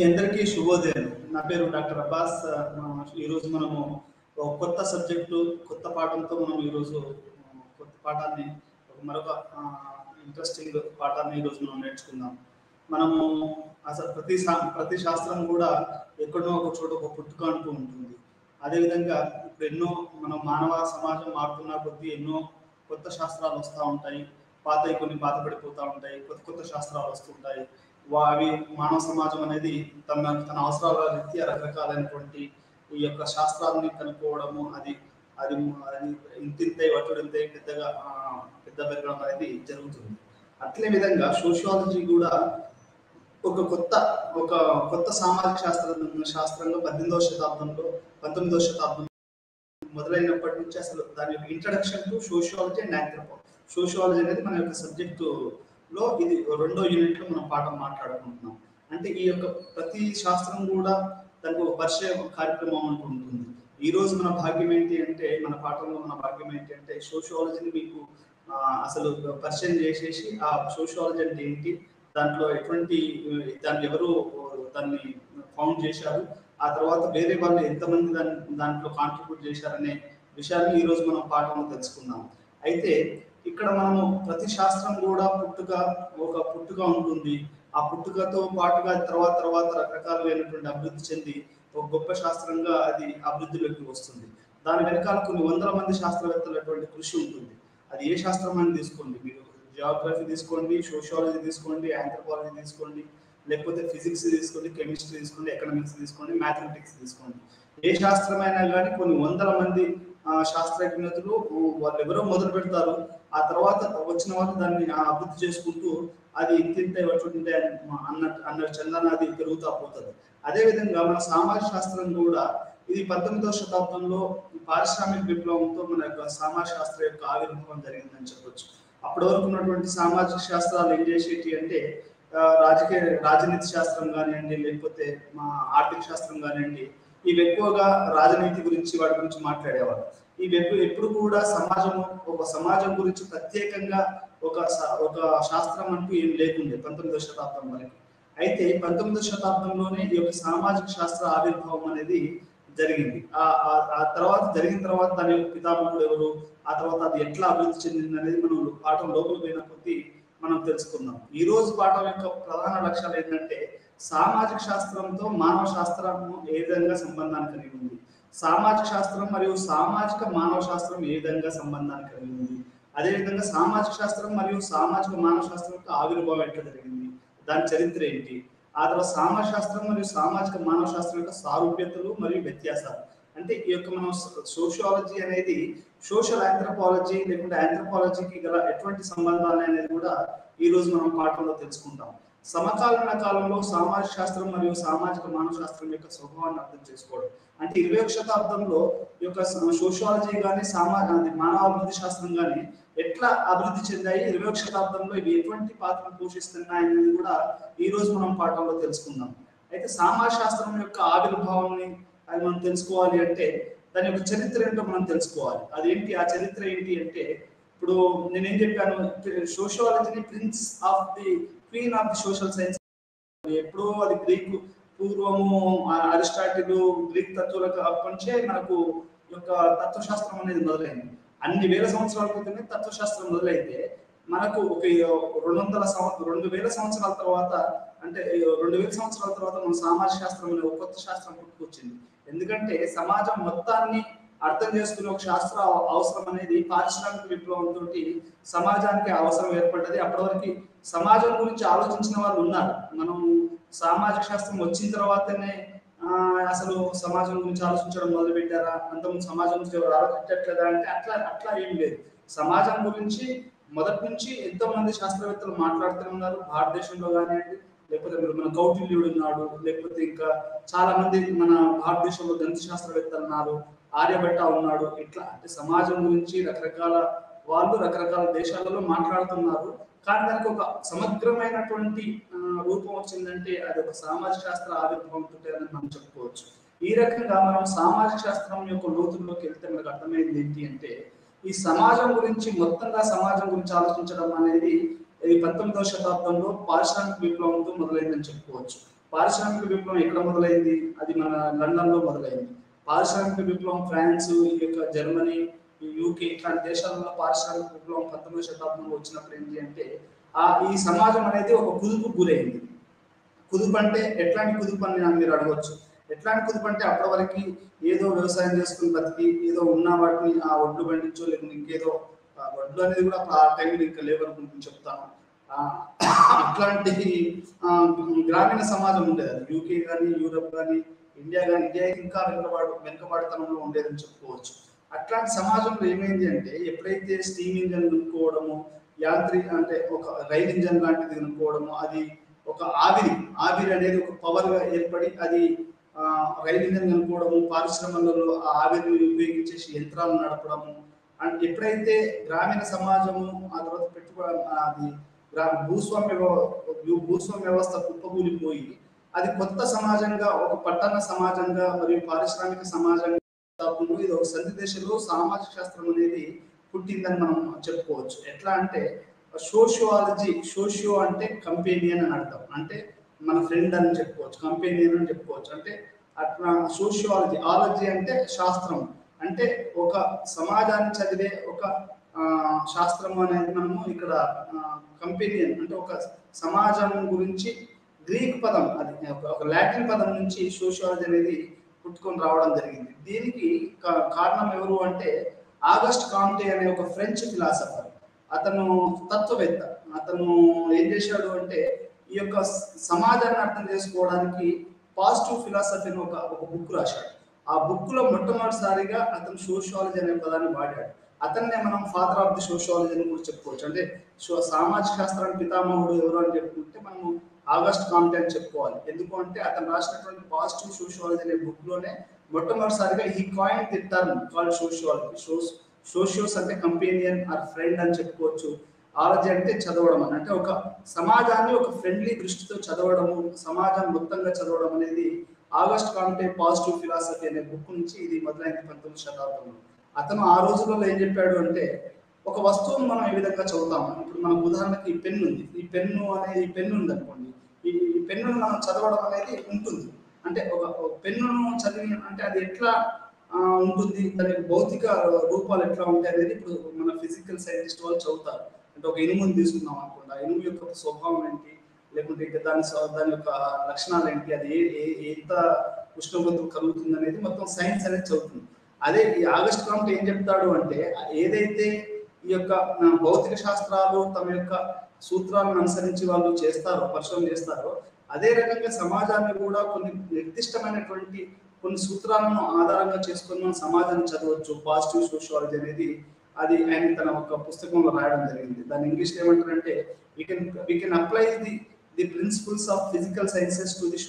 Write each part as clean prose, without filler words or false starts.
మీ అందరికీ శుభోదయం. నా పేరు డాక్టర్ అబ్బాస్. ఈరోజు మనము ఒక కొత్త సబ్జెక్టు, కొత్త పాఠంతో మనం ఈరోజు కొత్త పాఠాన్ని మరొక ఇంట్రెస్టింగ్ పాఠాన్ని ఈరోజు మనం నేర్చుకుందాం. మనము అసలు ప్రతి శాస్త్రం కూడా ఎక్కడో ఒక చోట ఒక పుట్టుక అంటూ ఉంటుంది. అదేవిధంగా ఇప్పుడు ఎన్నో మనం మానవ సమాజం మారుతున్న కొద్దీ ఎన్నో కొత్త శాస్త్రాలు వస్తూ ఉంటాయి. పాతవి కొన్ని పాతపడిపోతూ ఉంటాయి, కొత్త శాస్త్రాలు వస్తుంటాయి. అవి మానవ సమాజం అనేది తన అవసరాల రీత్యా రకరకాలైనటువంటి ఈ యొక్క శాస్త్రాలని కనుక్కోవడము, అది అది అది ఇంతింతై వటుడింతై పెద్ద పెరగడం అనేది జరుగుతుంది. అట్లే విధంగా సోషియాలజీ కూడా ఒక కొత్త సామాజిక శాస్త్రంలో 18వ శతాబ్దంలో 19వ శతాబ్దంలో మొదలైనప్పటి నుంచి అసలు దాని యొక్క introduction to sociology and anthropology. Sociology అనేది మన యొక్క సబ్జెక్టులో ఇది 2వ యూనిట్లో మనం పాఠం మాట్లాడుకుంటున్నాం. అంటే ఈ యొక్క ప్రతి శాస్త్రం కూడా దానికి ఒక పరిచయ కార్యక్రమం అంటూ ఉంటుంది. ఈ రోజు మన భాగ్యం ఏంటి అంటే, మన పాఠంలో మన భాగ్యం ఏంటి అంటే సోషియాలజీని మీకు అసలు పరిచయం చేసేసి ఆ సోషియాలజీ అంటే ఏంటి, దాంట్లో దాన్ని ఎవరు దాన్ని ఫౌండ్ చేశారు, ఆ తర్వాత వేరే వాళ్ళు ఎంతమంది దాంట్లో కాంట్రిబ్యూట్ చేశారనే విషయాన్ని ఈరోజు మనం పాఠంలో తెలుసుకుందాం. అయితే ఇక్కడ మనము ప్రతి శాస్త్రం కూడా ఒక పుట్టుక ఉంటుంది. ఆ పుట్టుకతో పాటుగా తర్వాత రకరకాలైనటువంటి అభివృద్ధి చెంది ఒక గొప్ప శాస్త్రంగా అది అభివృద్ధిలోకి వస్తుంది. దాని వెనకాల కొన్ని వందల మంది శాస్త్రవేత్తలటువంటి కృషి ఉంటుంది. అది ఏ శాస్త్రం అని తీసుకోండి, మీరు జియోగ్రఫీ తీసుకోండి, సోషియాలజీ తీసుకోండి, ఆంథ్రోపాలజీ తీసుకోండి, లేకపోతే ఫిజిక్స్ తీసుకోండి, కెమిస్ట్రీ తీసుకోండి, ఎకనామిక్స్ తీసుకోండి, మ్యాథమెటిక్స్ తీసుకోండి. ఏ శాస్త్రమైనా కానీ కొన్ని వందల మంది శాస్త్రజ్ఞతలు వాళ్ళు ఎవరో మొదలు పెడతారు. ఆ తర్వాత వచ్చిన వాళ్ళు దాన్ని అభివృద్ధి చేసుకుంటూ అది ఇంతింతై వటుంటే అన్న చందన అది పెరుగుతూ పోతుంది. అదేవిధంగా మన సామాజిక శాస్త్రం కూడా ఇది 19వ శతాబ్దంలో పారిశ్రామిక విప్లవంతో మన యొక్క సామాజిక శాస్త్రం యొక్క ఆవిర్భావం జరిగిందని చెప్పొచ్చు. అప్పటి వరకు ఉన్నటువంటి సామాజిక శాస్త్రాలు ఏం చేసేటి అంటే రాజనీతి శాస్త్రం కానివ్వండి, లేకపోతే మా ఆర్థిక శాస్త్రం కానివ్వండి, ఇవి ఎక్కువగా రాజనీతి గురించి వాటి గురించి మాట్లాడేవారు. ఇవి ఎప్పుడు కూడా ఒక సమాజం గురించి ప్రత్యేకంగా ఒక శాస్త్రం అంటూ ఏం లేకుండే 19వ శతాబ్దం వరకు. అయితే 19వ శతాబ్దంలోనే ఈ యొక్క సామాజిక శాస్త్ర ఆవిర్భావం అనేది జరిగింది. జరిగిన తర్వాత దాని యొక్క పితామహుడు ఎవరు, ఆ తర్వాత అది ఎట్లా అభివృద్ధి చెందింది అనేది మనం పాఠం లోపల పోయిన కొద్దీ మనం తెలుసుకుందాం. ఈ రోజు పాఠం యొక్క ప్రధాన లక్ష్యాలు ఏంటంటే, సామాజిక శాస్త్రంతో మానవ శాస్త్రము ఏ విధంగా సంబంధాన్ని కలిగి ఉంది, సామాజిక శాస్త్రం మరియు సామాజిక మానవ శాస్త్రం ఏ విధంగా సంబంధాన్ని కలిగి ఉంది, అదేవిధంగా సామాజిక శాస్త్రం మరియు సామాజిక మానవ శాస్త్రం యొక్క ఆవిర్భావం ఎట్లా జరిగింది, దాని చరిత్ర ఏంటి, ఆ తర్వాత సామాజిక శాస్త్రం మరియు సామాజిక మానవ శాస్త్రం యొక్క సారూప్యతలు మరియు వ్యత్యాసాలు. అంటే ఈ యొక్క మనం సోషియాలజీ అనేది సోషల్ ఆంథ్రోపాలజీ లేకుంటే ఆంథ్రోపాలజీకి గల ఎటువంటి సంబంధాలు అనేది కూడా ఈ రోజు మనం పాఠంలో తెలుసుకుంటాం. సమకాలీన కాలంలో సామాజిక శాస్త్రం మరియు సామాజిక మానవ శాస్త్రం యొక్క స్వభావాన్ని అర్థం చేసుకోవడం. అంటే 20వ శతాబ్దంలో ఈ యొక్క సోషియాలజీ కానీ మానవ అభివృద్ధి శాస్త్రం కానీ ఎట్లా అభివృద్ధి చెందాయి, 20వ శతాబ్దంలో ఇవి ఎటువంటి పాత్రను పోషిస్తున్నాయి అనేది కూడా ఈ రోజు మనం పాఠంలో తెలుసుకుందాం. అయితే సామాజిక శాస్త్రం యొక్క ఆవిర్భావాన్ని అది మనం తెలుసుకోవాలి అంటే దాని యొక్క చరిత్ర ఏంటో మనం తెలుసుకోవాలి. అదేంటి, ఆ చరిత్ర ఏంటి అంటే, ఇప్పుడు నేనేం చెప్పాను, సోషియాలజీని queen of the social science. ఎప్పుడో అది గ్రీకు పూర్వము అరిస్టాటిల్ గ్రీక్ తత్వులకు అప్పటించే మనకు యొక్క తత్వశాస్త్రం అనేది మొదలైంది. అన్ని వేల సంవత్సరాల క్రితమే తత్వశాస్త్రం మొదలైతే మనకు ఒక 2000 సంవత్సరాల తర్వాత, అంటే 2000 సంవత్సరాల తర్వాత మన సామాజిక శాస్త్రం అనే ఒక కొత్త శాస్త్రం పుట్టుకొచ్చింది. ఎందుకంటే సమాజం మొత్తాన్ని అర్థం చేసుకునే ఒక శాస్త్ర అవసరం అనేది పారిశ్రామిక విప్లవంతో సమాజానికి అవసరం ఏర్పడ్డది. అప్పటి వరకు సమాజం గురించి ఆలోచించిన వాళ్ళు ఉన్నారు. మనం సామాజిక శాస్త్రం వచ్చిన తర్వాతనే అసలు సమాజం గురించి ఆలోచించడం మొదలు పెట్టారా, అంతకుముందు సమాజం గురించి ఎవరు ఆలోచించట్లేదా అంటే అట్లా ఏం లేదు. సమాజం గురించి మొదటి నుంచి ఎంతో మంది శాస్త్రవేత్తలు మాట్లాడుతూ ఉన్నారు. భారతదేశంలో కానివ్వండి, లేకపోతే మన కౌటిల్యుడు ఉన్నాడు, లేకపోతే ఇంకా చాలా మంది మన భారతదేశంలో గణిత శాస్త్రవేత్తలు ఉన్నారు, ఆర్యభట్ట ఉన్నాడు. ఇట్లా అంటే సమాజం గురించి రకరకాల దేశాలలో మాట్లాడుతున్నారు. కానీ దానికి ఒక సమగ్రమైనటువంటి రూపం వచ్చిందంటే అది ఒక సామాజిక శాస్త్ర ఆవిర్భావం అని మనం చెప్పుకోవచ్చు. ఈ రకంగా మనం సామాజిక శాస్త్రం యొక్క లోతుల్లోకి వెళ్తే మనకు అర్థమైంది ఏంటి అంటే, ఈ సమాజం గురించి ఆలోచించడం అనేది 19వ శతాబ్దంలో పారిశ్రామిక విప్లవంతో మొదలైందని చెప్పుకోవచ్చు. పారిశ్రామిక విప్లవం ఎక్కడ మొదలైంది? అది మన లండన్లో మొదలైంది. పారిశ్రామిక విప్లవం ఫ్రాన్స్, ఈ యొక్క జర్మనీ, యూకే ఇట్లాంటి దేశాలలో పారిశ్రామిక విప్లవం 19వ శతాబ్దంలో వచ్చినప్పుడు ఏంటి అంటే ఈ సమాజం అనేది ఒక కుదుపు గురైంది. కుదుపు అంటే ఎట్లాంటి కుదుపు అని మీరు అడగవచ్చు. ఎట్లాంటి కుదుపు అంటే అప్పటి వరకు ఏదో వ్యవసాయం చేసుకుని బతికి ఏదో ఉన్న వాటిని ఆ ఒడ్లు పండించో లేకుంటే ఇంకేదో వడ్లు అనేది కూడా ఆ టైంలో ఇంకా లేవనుకుంటుంది చెప్తాను. అట్లాంటి గ్రామీణ సమాజం ఉండేది. అది యూకే కానీ యూరప్ కానీ ఇండియా కానీ, ఇండియా ఇంకా వెనుకబాటుతనంలో ఉండేదని చెప్పుకోవచ్చు. అట్లాంటి సమాజంలో ఏమైంది అంటే ఎప్పుడైతే స్టీమ్ ఇంజన్ కొనుక్కోవడము, అంటే ఒక రైల్ ఇంజన్ లాంటిది కొనుక్కోవడము, అది ఒక ఆవిరి అనేది ఒక పవర్ గా ఏర్పడి అది రైలు ఇంజన్ కనుక్కోవడము, పారిశ్రమలలో ఆ ఆవిరిని ఉపయోగించేసి యంత్రాలు నడపడము, అండ్ ఎప్పుడైతే గ్రామీణ సమాజము ఆ తర్వాత అది భూస్వామ్య వ్యవస్థ కుప్పకూలిపోయి అది కొత్త సమాజంగా, ఒక పట్టణ సమాజంగా మరియు పారిశ్రామిక సమాజంగా ఇది ఒక సంధి దశలో సామాజిక శాస్త్రం అనేది పుట్టిందని మనం చెప్పుకోవచ్చు. ఎట్లా అంటే సోషియో అంటే కంపెనియన్ అని అర్థం, అంటే మన ఫ్రెండ్ అని చెప్పుకోవచ్చు, కంపెనియన్ అని చెప్పుకోవచ్చు. అంటే అట్లా ఆలజీ అంటే శాస్త్రం, అంటే ఒక సమాజాన్ని చదివే ఒక శాస్త్రం అనేది మనము ఇక్కడ కంపెనియన్ అంటే ఒక సమాజం గురించి గ్రీక్ పదం, అది ఒక లాటిన్ పదం నుంచి సోషియాలజీ అనేది పుట్టుకొని రావడం జరిగింది. దీనికి కారణం ఎవరు అంటే ఆగస్ట్ కాంటే అనే ఒక ఫ్రెంచ్ ఫిలాసఫర్. అతను తత్వవేత్త. అతను ఏం చేశాడు అంటే ఈ యొక్క సమాజాన్ని అర్థం చేసుకోవడానికి పాజిటివ్ ఫిలాసఫీ అని ఒక బుక్ రాశాడు. ఆ బుక్ లో మొట్టమొదటిసారిగా అతను సోషియాలజీ అనే పదాన్ని వాడాడు. అతన్నే మనం ఫాదర్ ఆఫ్ ది సోషియాలజీ అని కూడా చెప్పుకోవచ్చు. అంటే సామాజిక శాస్త్రానికి పితామహుడు ఎవరు అని చెప్పుకుంటే మనము ఆగస్ట్ కాంటే అని చెప్పుకోవాలి. ఎందుకు అంటే అతను రాసినటువంటి పాజిటివ్ సోషియాలజీ అనే బుక్ లోనే మొట్టమొదటిసారిగా ఈ coin the term called sociology. Socios అంటే కంపెనియన్ ఆర్ ఫ్రెండ్ అని చెప్పుకోవచ్చు. ఆలజీ అంటే చదవడం అని, అంటే ఒక సమాజాన్ని ఒక ఫ్రెండ్లీ దృష్టితో చదవడము, సమాజం మొత్తంగా చదవడం అనేది ఆగస్ట్ కాంటే పాజిటివ్ ఫిలాసఫీ అనే బుక్ నుంచి ఇది మొదలైంది 19వ శతాబ్దంలో. అతను ఆ రోజులలో ఏం చెప్పాడు అంటే ఒక వస్తువును మనం ఏ విధంగా చదువుతాము. ఇప్పుడు మనకు ఉదాహరణకి ఈ పెన్ను ఉంది. ఈ పెన్ను ఉంది అనుకోండి. ఈ పెన్నును మనం చదవడం అనేది ఉంటుంది. అంటే ఒక పెన్నును చదివి అంటే అది ఎట్లా ఉంటుంది, దాని భౌతిక రూపాలు ఎట్లా ఉంటాయి అనేది ఇప్పుడు మన ఫిజికల్ సైంటిస్ట్ వాళ్ళు చదువుతారు. అంటే ఒక ఇనుముని తీసుకుందాం అనుకోండి, ఇనుము యొక్క స్వభావం ఏంటి, లేకుంటే దాని యొక్క లక్షణాలు ఏంటి, అది ఎంత ఉష్ణోగ్రత కలుగుతుంది అనేది మొత్తం సైన్స్ అనేది చదువుతుంది. అదే ఈ ఆగస్ట్ కాంటే ఏం చెప్తాడు అంటే ఏదైతే ఈ యొక్క భౌతిక శాస్త్రాలు తమ యొక్క సూత్రాలను అనుసరించి వాళ్ళు చేస్తారో, పరిశోధన చేస్తారో, అదే రకంగా సమాజాన్ని కూడా కొన్ని నిర్దిష్టమైనటువంటి కొన్ని సూత్రాలను ఆధారంగా చేసుకొని మనం సమాజాన్ని చదవచ్చు. పాజిటివ్ సోషియాలజీ అనేది అది ఆయన తన ఒక పుస్తకంలో రాయడం జరిగింది. దాని ఇంగ్లీష్లో ఏమంటారంటే we can apply the principles of physical sciences to the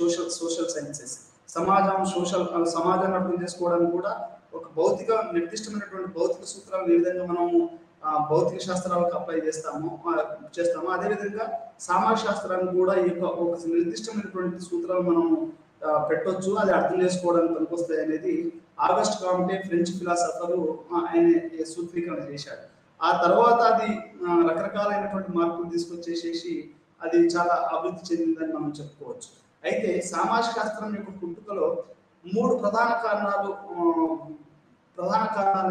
social sciences. సమాజాన్ని అర్థం చేసుకోవడానికి కూడా ఒక నిర్దిష్టమైనటువంటి భౌతిక సూత్రాలను ఏ విధంగా మనము భౌతిక శాస్త్రాలకు అప్లై చేస్తామో అదేవిధంగా సామాజిక శాస్త్రాన్ని కూడా ఈ యొక్క ఒక నిర్దిష్టమైనటువంటి సూత్రాలు మనము పెట్టొచ్చు, అది అర్థం చేసుకోవడానికి పనికొస్తాయి అనేది ఆగస్ట్ కాంటే ఫ్రెంచ్ ఫిలాసఫరు ఆయన సూత్రీకరణ చేశాడు. ఆ తర్వాత అది రకరకాలైనటువంటి మార్పులు తీసుకొచ్చేసేసి అది చాలా అభివృద్ధి చెందిందని మనం చెప్పుకోవచ్చు. అయితే సామాజిక శాస్త్రం యొక్క పుట్టుకలో మూడు ప్రధాన కారణాలు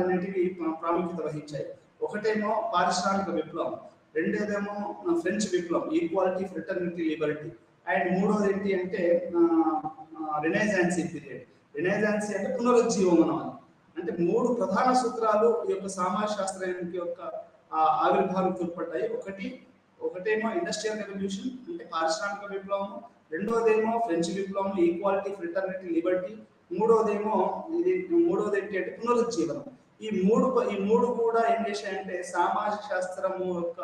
అనేటివి ప్రాముఖ్యత వహించాయి. ఒకటేమో పారిశ్రామిక విప్లవం, రెండోదేమో ఫ్రెంచ్ విప్లవం, ఈక్వాలిటీ, ఫ్రెటర్నిటీ, లిబర్టీ, అండ్ మూడోది ఏంటి అంటే రినైజాన్సీ పీరియడ్. రినైజాన్సీ అంటే పునరుజ్జీవనం అని. అంటే మూడు ప్రధాన సూత్రాలు ఈ యొక్క సామాజిక శాస్త్రానికి యొక్క ఆవిర్భావం తోడ్పడ్డాయి. ఒకటేమో ఇండస్ట్రియల్ రెవల్యూషన్ అంటే పారిశ్రామిక విప్లవం, రెండోదేమో ఫ్రెంచ్ విప్లవం, ఈక్వాలిటీ, ఫ్రెటర్నిటీ, లిబర్టీ, మూడోది ఏంటి అంటే పునరుజ్జీవనం. ఈ మూడు కూడా ఏం చేశాయంటే సామాజిక శాస్త్రము యొక్క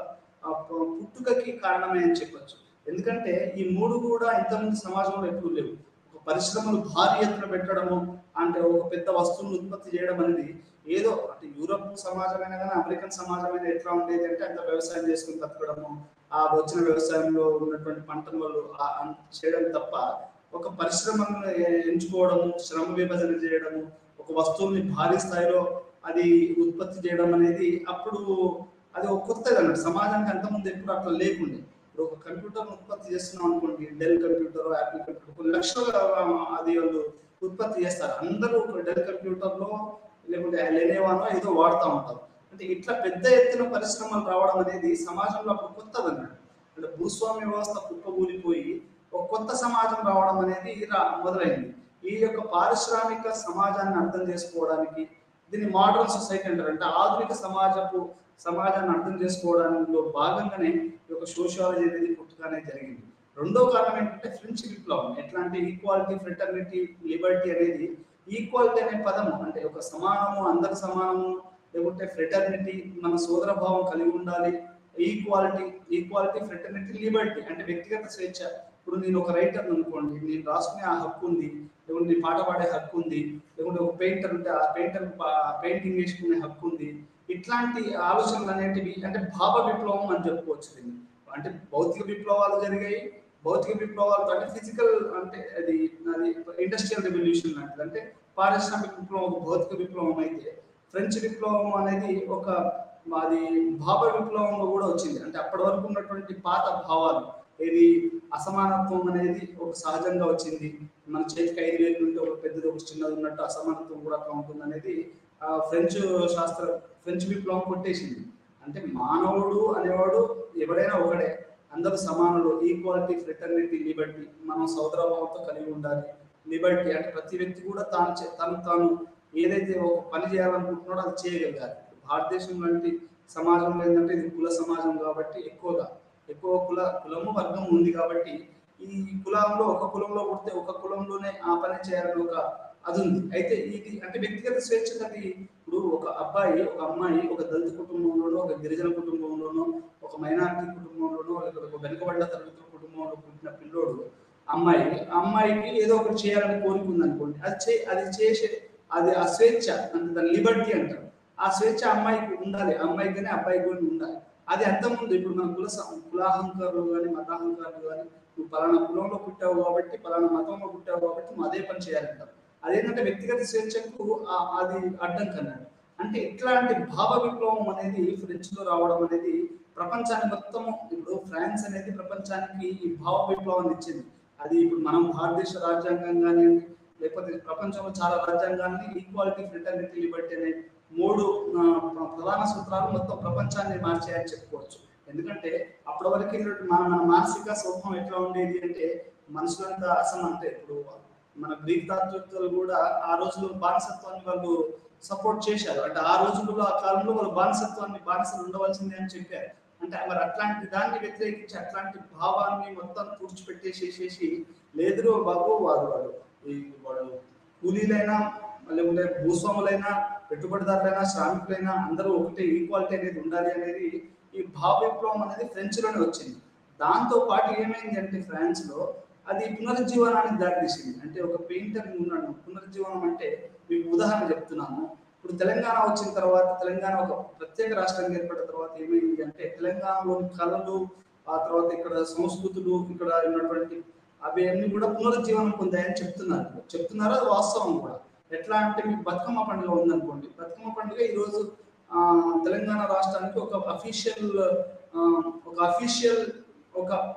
పుట్టుకకి కారణమే అని చెప్పొచ్చు. ఎందుకంటే ఈ మూడు కూడా ఇంతకుముందు సమాజంలో ఎప్పుడు లేవు. ఒక పరిశ్రమలు భారీ ఎత్తున పెట్టడము, అంటే ఒక పెద్ద వస్తువును ఉత్పత్తి చేయడం అనేది ఏదో అంటే యూరప్ సమాజమైనా కానీ అమెరికన్ సమాజమైనా ఎట్లా ఉండేది అంటే అంత వ్యవసాయం చేసుకుని బతకడము, ఆ వచ్చిన వ్యవసాయంలో ఉన్నటువంటి పంటను వాళ్ళు చేయడం తప్ప ఒక పరిశ్రమను ఎంచుకోవడము, శ్రమ విభజన చేయడము, ఒక వస్తువుని భారీ స్థాయిలో అది ఉత్పత్తి చేయడం అనేది అప్పుడు అది ఒక కొత్తది అన్నట్టు. సమాజానికి అంతకుముందు ఎప్పుడు అట్లా లేకుండే. ఇప్పుడు ఒక కంప్యూటర్ ఉత్పత్తి చేస్తున్నాం అనుకోండి, డెల్ కంప్యూటర్, యాపిల్ కంప్యూటర్, కొన్ని లక్షల అది వాళ్ళు ఉత్పత్తి చేస్తారు. అందరూ ఒక డెల్ కంప్యూటర్లో లేకుంటే లెనోవానో ఏదో వాడుతూ ఉంటారు. అంటే ఇట్లా పెద్ద ఎత్తున పరిశ్రమలు రావడం అనేది సమాజంలో అప్పుడు కొత్తది అన్నట్టు. అంటే భూస్వామ్య వ్యవస్థ కుప్పకూలిపోయి ఒక కొత్త సమాజం రావడం అనేది మొదలైంది. ఈ యొక్క పారిశ్రామిక సమాజాన్ని అర్థం చేసుకోవడానికి, దీన్ని మోడర్న్ సొసైటీ అంటారు. అంటే ఆధునిక సమాజాన్ని అర్థం చేసుకోవడంలో భాగంగానే ఈ యొక్క సోషియాలజీ అనేది పుట్టుకనే జరిగింది. రెండో కారణం ఏంటంటే ఫ్రెంచ్ విప్లవం. ఎట్లా అంటే ఈక్వాలిటీ, ఫ్రెటర్నిటీ, లిబర్టీ అనేది, ఈక్వాలిటీ అనే పదము అంటే ఒక సమానము, అందరి సమానము, లేకుంటే ఫ్రెటర్నిటీ మన సోదర భావం కలిగి ఉండాలి, ఈక్వాలిటీ, ఫ్రెటర్నిటీ, లిబర్టీ అంటే వ్యక్తిగత స్వేచ్ఛ. ఇప్పుడు నేను ఒక రైటర్ అనుకోండి, నేను రాసుకునే ఆ హక్కు ఉంది, లేకుంటే పాట పాడే హక్కు ఉంది, లేకుంటే ఒక పెయింటర్ ఉంటే ఆ పెయింటింగ్ వేసుకునే హక్కు ఉంది. ఇట్లాంటి ఆలోచనలు అనేటివి అంటే భావ విప్లవం అని చెప్పుకోవచ్చు దీన్ని. అంటే భౌతిక విప్లవాలు జరిగాయి. భౌతిక విప్లవాలతో అంటే ఫిజికల్ అంటే అది ఇండస్ట్రియల్ రెవల్యూషన్ లాంటిది. అంటే పారిశ్రామిక విప్లవం ఒక భౌతిక విప్లవం అయితే, ఫ్రెంచ్ విప్లవం అనేది అది భావ విప్లవంలో కూడా వచ్చింది. అంటే అప్పటి వరకు ఉన్నటువంటి పాత భావాలు, ఏది అసమానత్వం అనేది ఒక సహజంగా వచ్చింది. మన చేతికి 5 వేలు ఉంటే ఒక పెద్దది ఒక చిన్నది ఉన్నట్టు అసమానత్వం కూడా అట్లా ఉంటుంది అనేది ఫ్రెంచ్ విప్లవం కొట్టేసింది. అంటే మానవుడు అనేవాడు ఎవడైనా ఒకడే, అందరూ సమానులు, ఈక్వాలిటీ, ఫ్రెటర్నిటీ, లిబర్టీ, మనం సోదరభావంతో కలిగి ఉండాలి. లిబర్టీ అంటే ప్రతి వ్యక్తి కూడా తాను ఏదైతే ఒక పని చేయాలనుకుంటున్నాడో అది చేయగలగాలి. భారతదేశం లాంటి సమాజంలో ఏంటంటే ఇది కుల సమాజం కాబట్టి ఎక్కువ కులము వర్గం ఉంది కాబట్టి ఈ కులంలో ఒక కులంలో పుడితే ఒక కులంలోనే ఆ పని చేయాలని అది ఉంది. అయితే ఇది అంటే వ్యక్తిగత స్వేచ్ఛ అది. ఇప్పుడు ఒక అబ్బాయి, ఒక అమ్మాయి ఒక దళిత కుటుంబంలోనో, ఒక గిరిజన కుటుంబంలోనో, ఒక మైనారిటీ కుటుంబంలోనో, లేకపోతే ఒక వెనుకబడ్డ తరగతుల కుటుంబంలో పుట్టిన పిల్లోడు అమ్మాయికి ఏదో ఒకటి చేయాలని కోరిక ఉంది అనుకోండి, అది ఆ స్వేచ్ఛ అంటే దాని లిబర్టీ అంటారు. ఆ స్వేచ్ఛ అమ్మాయికి ఉండాలి, అమ్మాయికి కానీ అబ్బాయికి కూడా ఉండాలి. అది అంతకుముందు ఇప్పుడు మన కులాహంకారులు కానీ మతాహంకారులు కానీ, నువ్వు పలానా కులంలో పుట్టావు కాబట్టి, పలానా మతంలో పుట్టావు కాబట్టి నువ్వు అదే పని చేయాలంటారు. అదేంటంటే వ్యక్తిగత స్వేచ్ఛకు అది అడ్డం కన్నాడు. అంటే ఇట్లాంటి భావ విప్లవం అనేది ఫ్రెంచ్ లో రావడం అనేది ప్రపంచానికి మొత్తము, ఇప్పుడు ఫ్రాన్స్ అనేది ప్రపంచానికి ఈ భావ విప్లవాన్ని ఇచ్చింది. అది ఇప్పుడు మనం భారతదేశ రాజ్యాంగం కానివ్వండి, లేకపోతే ప్రపంచంలో చాలా రాజ్యాంగాన్ని ఈక్వాలిటీ, ఫ్రెటర్నిటీ, లిబర్టీ అనే 3 ప్రధాన సూత్రాలు మొత్తం ప్రపంచాన్ని మార్చాయని చెప్పుకోవచ్చు. ఎందుకంటే అప్పటి వరకు మన మానసిక స్వభావం ఎట్లా ఉండేది అంటే, మనుషులంతా అంటే ఇప్పుడు మన గ్రీక్ తాత్వికులు కూడా ఆ రోజుల్లో బానిసత్వాన్ని వాళ్ళు సపోర్ట్ చేశారు. అంటే ఆ రోజుల్లో ఆ కాలంలో వాళ్ళు బానిసలు ఉండవలసిందే అని చెప్పారు. అంటే మరి అట్లాంటి దాన్ని వ్యతిరేకించి అట్లాంటి భావాన్ని మొత్తం తుడిచిపెట్టేసేసి, లేదురో బాబు వాడు కూలీలైనా, లేకుంటే భూస్వాములైనా, పెట్టుబడిదారులైనా, శ్రామికులైనా అందరూ ఒకటే, ఈక్వాలిటీ అనేది ఉండాలి అనేది ఈ భావ విప్లవం అనేది ఫ్రెంచ్ లోనే వచ్చింది. దాంతో పాటు ఏమైంది అంటే ఫ్రాన్స్ లో అది పునరుజ్జీవనానికి దారితీసింది. అంటే ఒక పెయింటర్ ఉన్నాడు, పునరుజ్జీవనం అంటే మీకు ఉదాహరణ చెప్తున్నాను. ఇప్పుడు తెలంగాణ వచ్చిన తర్వాత, తెలంగాణ ఒక ప్రత్యేక రాష్ట్రంగా ఏర్పడిన తర్వాత ఏమైంది అంటే, తెలంగాణలోని కళలు, ఆ తర్వాత ఇక్కడ సంస్కృతులు, ఇక్కడ ఉన్నటువంటి అవి అన్ని కూడా పునరుజ్జీవనం పొందాయని చెప్తున్నారు. అది వాస్తవం కూడా. ఎట్లా అంటే మీకు బతుకమ్మ పండుగ ఉందనుకోండి, బతుకమ్మ పండుగ ఈరోజు తెలంగాణ రాష్ట్రానికి ఒక అఫీషియల్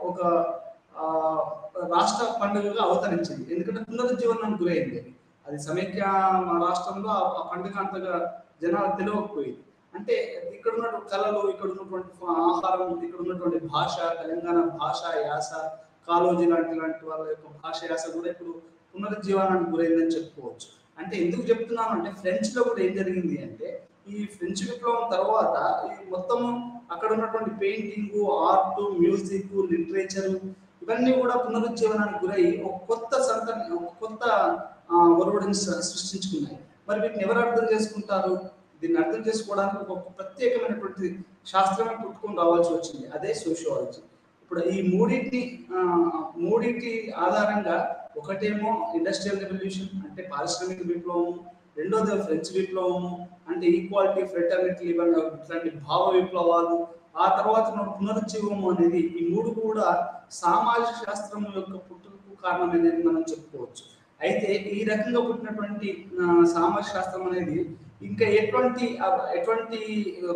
ఒక రాష్ట్ర పండుగగా అవతరించింది. ఎందుకంటే పునరుజ్జీవనానికి గురైంది. అది సమైక్య రాష్ట్రంలో ఆ పండుగ అంతగా జనాలు తెలియకపోయింది. అంటే ఇక్కడ ఉన్నటువంటి కళలు, ఇక్కడ ఉన్నటువంటి ఆహారం, ఇక్కడ ఉన్నటువంటి భాష, తెలంగాణ భాష, యాస, కాలోజీ లాంటి వాళ్ళ యొక్క భాష, యాస కూడా ఇప్పుడు పునరుజ్జీవనానికి గురైందని చెప్పుకోవచ్చు. అంటే ఎందుకు చెప్తున్నాను అంటే, ఫ్రెంచ్ లో కూడా ఏం జరిగింది అంటే, ఈ ఫ్రెంచ్ విప్లవం తర్వాత ఈ మొత్తము అక్కడ ఉన్నటువంటి పెయింటింగ్, ఆర్ట్, మ్యూజిక్, లిటరేచర్ ఇవన్నీ కూడా పునరుజ్జీవనానికి గురై ఒక కొత్త ఒరవడిని సృష్టించుకున్నాయి. మరి వీటిని ఎవరు అర్థం చేసుకుంటారు? దీన్ని అర్థం చేసుకోవడానికి ఒక ప్రత్యేకమైనటువంటి శాస్త్రమే పుట్టుకొని రావాల్సి వచ్చింది, అదే సోషియాలజీ. ఇప్పుడు ఈ మూడింటి ఆధారంగా, ఒకటేమో ఇండస్ట్రియల్ రెవల్యూషన్ అంటే పారిశ్రామిక విప్లవము, రెండోది ఫ్రెంచ్ విప్లవము అంటే ఈక్వాలిటీ, ఫ్రెటర్నిటీ, ఇట్లాంటి భావ విప్లవాలు, ఆ తర్వాత పునరుజ్జీవము అనేది, ఈ 3 కూడా సామాజిక శాస్త్రం యొక్క పుట్టుకు కారణమైనది మనం చెప్పుకోవచ్చు. అయితే ఈ రకంగా పుట్టినటువంటి సామాజిక శాస్త్రం అనేది ఇంకా ఎటువంటి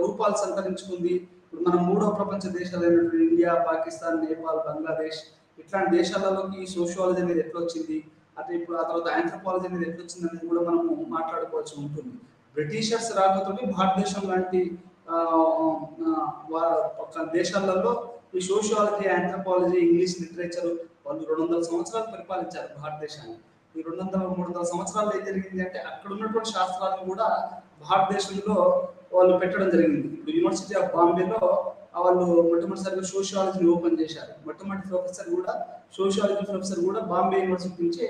రూపాలు సంతరించుకుంది. ఇప్పుడు మనం మూడో ప్రపంచ దేశాలైనటువంటి ఇండియా, పాకిస్తాన్, నేపాల్, బంగ్లాదేశ్ ఇట్లాంటి దేశాలలోకి ఈ సోషియాలజీ అనేది ఎట్లా వచ్చింది, అంటే ఇప్పుడు ఆ తర్వాత ఆంథ్రోపాలజీ అనేది ఎట్లా వచ్చింది అనేది కూడా మనము మాట్లాడుకోవాల్సి ఉంటుంది. బ్రిటిషర్స్ రాకతోటి భారతదేశం లాంటి ఆ, ఆ, ఒక దేశాలలో ఈ సోషియాలజీ, ఆంథ్రోపాలజీ, ఇంగ్లీష్ లిటరేచర్ వాళ్ళు 200 సంవత్సరాలు పరిపాలించారు భారతదేశాన్ని. ఈ 200-300 సంవత్సరాలు ఏం జరిగింది అంటే అక్కడ ఉన్నటువంటి శాస్త్రాలను కూడా భారతదేశంలో వాళ్ళు పెట్టడం జరిగింది. ఇప్పుడు యూనివర్సిటీ ఆఫ్ బాంబేలో వాళ్ళు మొట్టమొదటిసారిగా సోషియాలజీని ఓపెన్ చేశారు. మొట్టమొదటి ప్రొఫెసర్ కూడా సోషియాలజీ ప్రొఫెసర్ కూడా బాంబే యూనివర్సిటీ నుంచే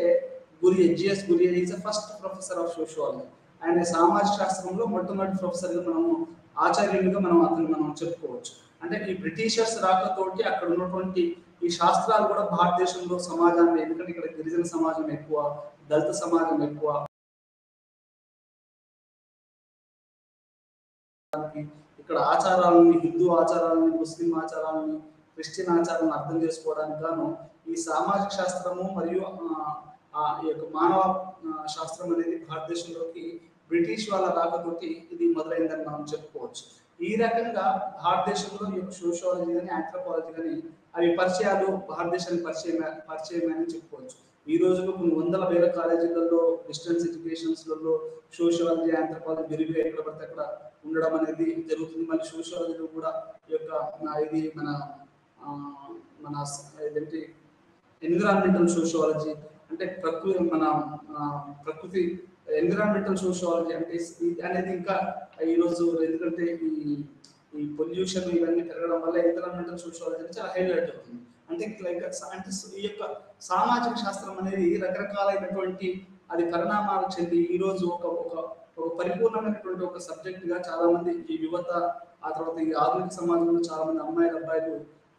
Ghurye, GS Ghurye is the first professor of sociology. ఆయన సామాజిక శాస్త్రంలో మొట్టమొదటి ప్రొఫెసర్గా మనము ఆచార్యులుగా మనం చెప్పుకోవచ్చు. అంటే ఈ బ్రిటిషర్స్ రాకతోటి అక్కడ ఉన్నటువంటి ఈ శాస్త్రాలు కూడా భారతదేశంలో సమాజాన్ని, ఎందుకంటే ఇక్కడ గిరిజన సమాజం ఎక్కువ, దళిత సమాజం ఎక్కువ, ఇక్కడ ఆచారాలని, హిందూ ఆచారాలని, ముస్లిం ఆచారాలని, క్రిస్టియన్ ఆచారాలను అర్థం చేసుకోవడానికి గాను ఈ సామాజిక శాస్త్రము మరియు ఈ యొక్క మానవ శాస్త్రం అనేది భారతదేశంలోకి బ్రిటిష్ వాళ్ళ రాకతోటి ఇది మొదలైందని మనం చెప్పుకోవచ్చు. ఈ రకంగా భారతదేశంలో ఈ యొక్క సోషియాలజీ కానీ ఆంథ్రోపాలజీ కానీ అవి పరిచయాలు భారతదేశానికి పరిచయమని చెప్పుకోవచ్చు. ఈ రోజులో కొన్ని వందల వేల కాలేజీలలో, డిస్టెన్స్ ఎడ్యుకేషన్స్లలో సోషియాలజీ, ఆంథ్రోపాలజీ విరివిగా ఎక్కడ పడితే అక్కడ ఉండడం అనేది జరుగుతుంది. మళ్ళీ సోషియాలజీలో కూడా ఈ యొక్క ఇది మన మన ఏంటి ఎన్విరాన్మెంటల్ సోషియాలజీ అంటే ప్రకృతి ఎన్విరాన్మెంటల్ సోషియాలజీ అంటే అనేది ఇంకా ఈరోజు ఎందుకంటే ఈ పొల్యూషన్ ఇవన్నీ పెరగడం వల్ల ఎన్విరాన్మెంటల్ సోషియాలజీ అనేది చాలా హైలైట్ అవుతుంది. అంటే అంటే ఈ యొక్క సామాజిక శాస్త్రం అనేది రకరకాలైనటువంటి అది పరిణామాలు చెంది ఈరోజు ఒక పరిపూర్ణమైనటువంటి ఒక సబ్జెక్ట్ గా చాలా మంది ఈ యువత, ఆ తర్వాత ఈ ఆధునిక సమాజంలో చాలా మంది అమ్మాయిలు, అబ్బాయిలు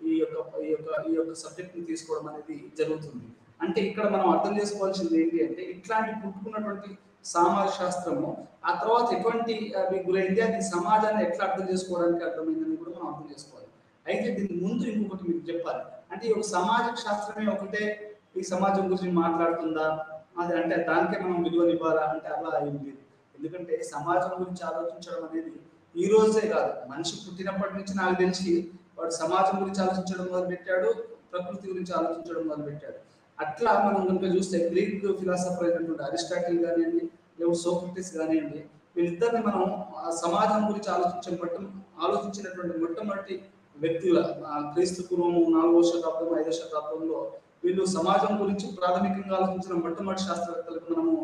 ఈ యొక్క సబ్జెక్ట్ ని తీసుకోవడం అనేది జరుగుతుంది. అంటే ఇక్కడ మనం అర్థం చేసుకోవాల్సింది ఏంటి అంటే ఇట్లాంటి పుట్టుకున్నటువంటి సామాజిక శాస్త్రము ఆ తర్వాత ఎటువంటి గురైంది, అది సమాజాన్ని ఎట్లా అర్థం చేసుకోవడానికి అర్థమైందని కూడా మనం అర్థం చేసుకోవాలి. అయితే దీని ముందు ఇంకొకటి మీకు చెప్పాలి. అంటే ఈ ఒక సామాజిక శాస్త్రమే ఒకటే ఈ సమాజం గురించి మాట్లాడుతుందా, అది అంటే దానికే మనం విలువనివ్వాలా అంటే అలా ఏం లేదు. ఎందుకంటే సమాజం గురించి ఆలోచించడం అనేది ఈ రోజే కాదు, మనిషి పుట్టినప్పటి నుంచి నాకు తెలిసి వాడు సమాజం గురించి ఆలోచించడం మొదలుపెట్టాడు, ప్రకృతి గురించి ఆలోచించడం మొదలుపెట్టాడు. అట్లా మనం కనుక చూస్తే గ్రీక్ ఫిలాసఫర్ అయినటువంటి అరిస్టాటిల్ కానివ్వండి, లేదా సోక్రటీస్ కానివ్వండి, వీళ్ళిద్దరిని మనం సమాజం గురించి ఆలోచించినటువంటి మొట్టమొదటి వ్యక్తుల క్రీస్తు పూర్వం 4వ శతాబ్దం 5వ శతాబ్దంలో వీళ్ళు సమాజం గురించి ప్రాథమికంగా ఆలోచించిన మొట్టమొదటి శాస్త్రవేత్తలకు మనము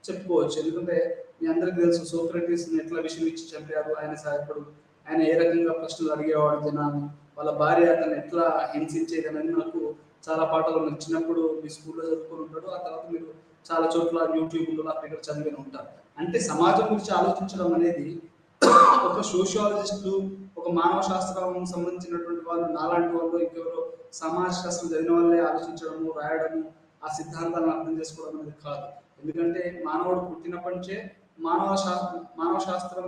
చెప్పుకోవచ్చు. ఎందుకంటే మీ అందరికీ తెలుసు సోక్రటీస్ ఎట్లా విషయం ఇచ్చి చంపారు, ఆయన సాయకుడు, ఆయన ఏ రకంగా ప్రశ్నలు అడిగేవాడు జనాన్ని, వాళ్ళ భార్య అతను ఎట్లా హింసించేదనని మనకు చాలా పాటలు మీరు చిన్నప్పుడు మీ స్కూల్లో చదువుకొని ఉంటాడు, ఆ తర్వాత మీరు చాలా చోట్ల యూట్యూబ్లో అక్కడ చదివి ఉంటారు. అంటే సమాజం గురించి ఆలోచించడం అనేది ఒక సోషియాలజిస్టులు, ఒక మానవ శాస్త్రం సంబంధించినటువంటి వాళ్ళు, నాలాంటి వాళ్ళు, ఇంకెవరో సమాజ శాస్త్రం చదివిన వాళ్ళే ఆలోచించడము, రాయడము, ఆ సిద్ధాంతాలను అర్థం చేసుకోవడం అనేది కాదు. ఎందుకంటే మానవుడు పుట్టినప్పటి నుంచే మానవ శాస్త్రం,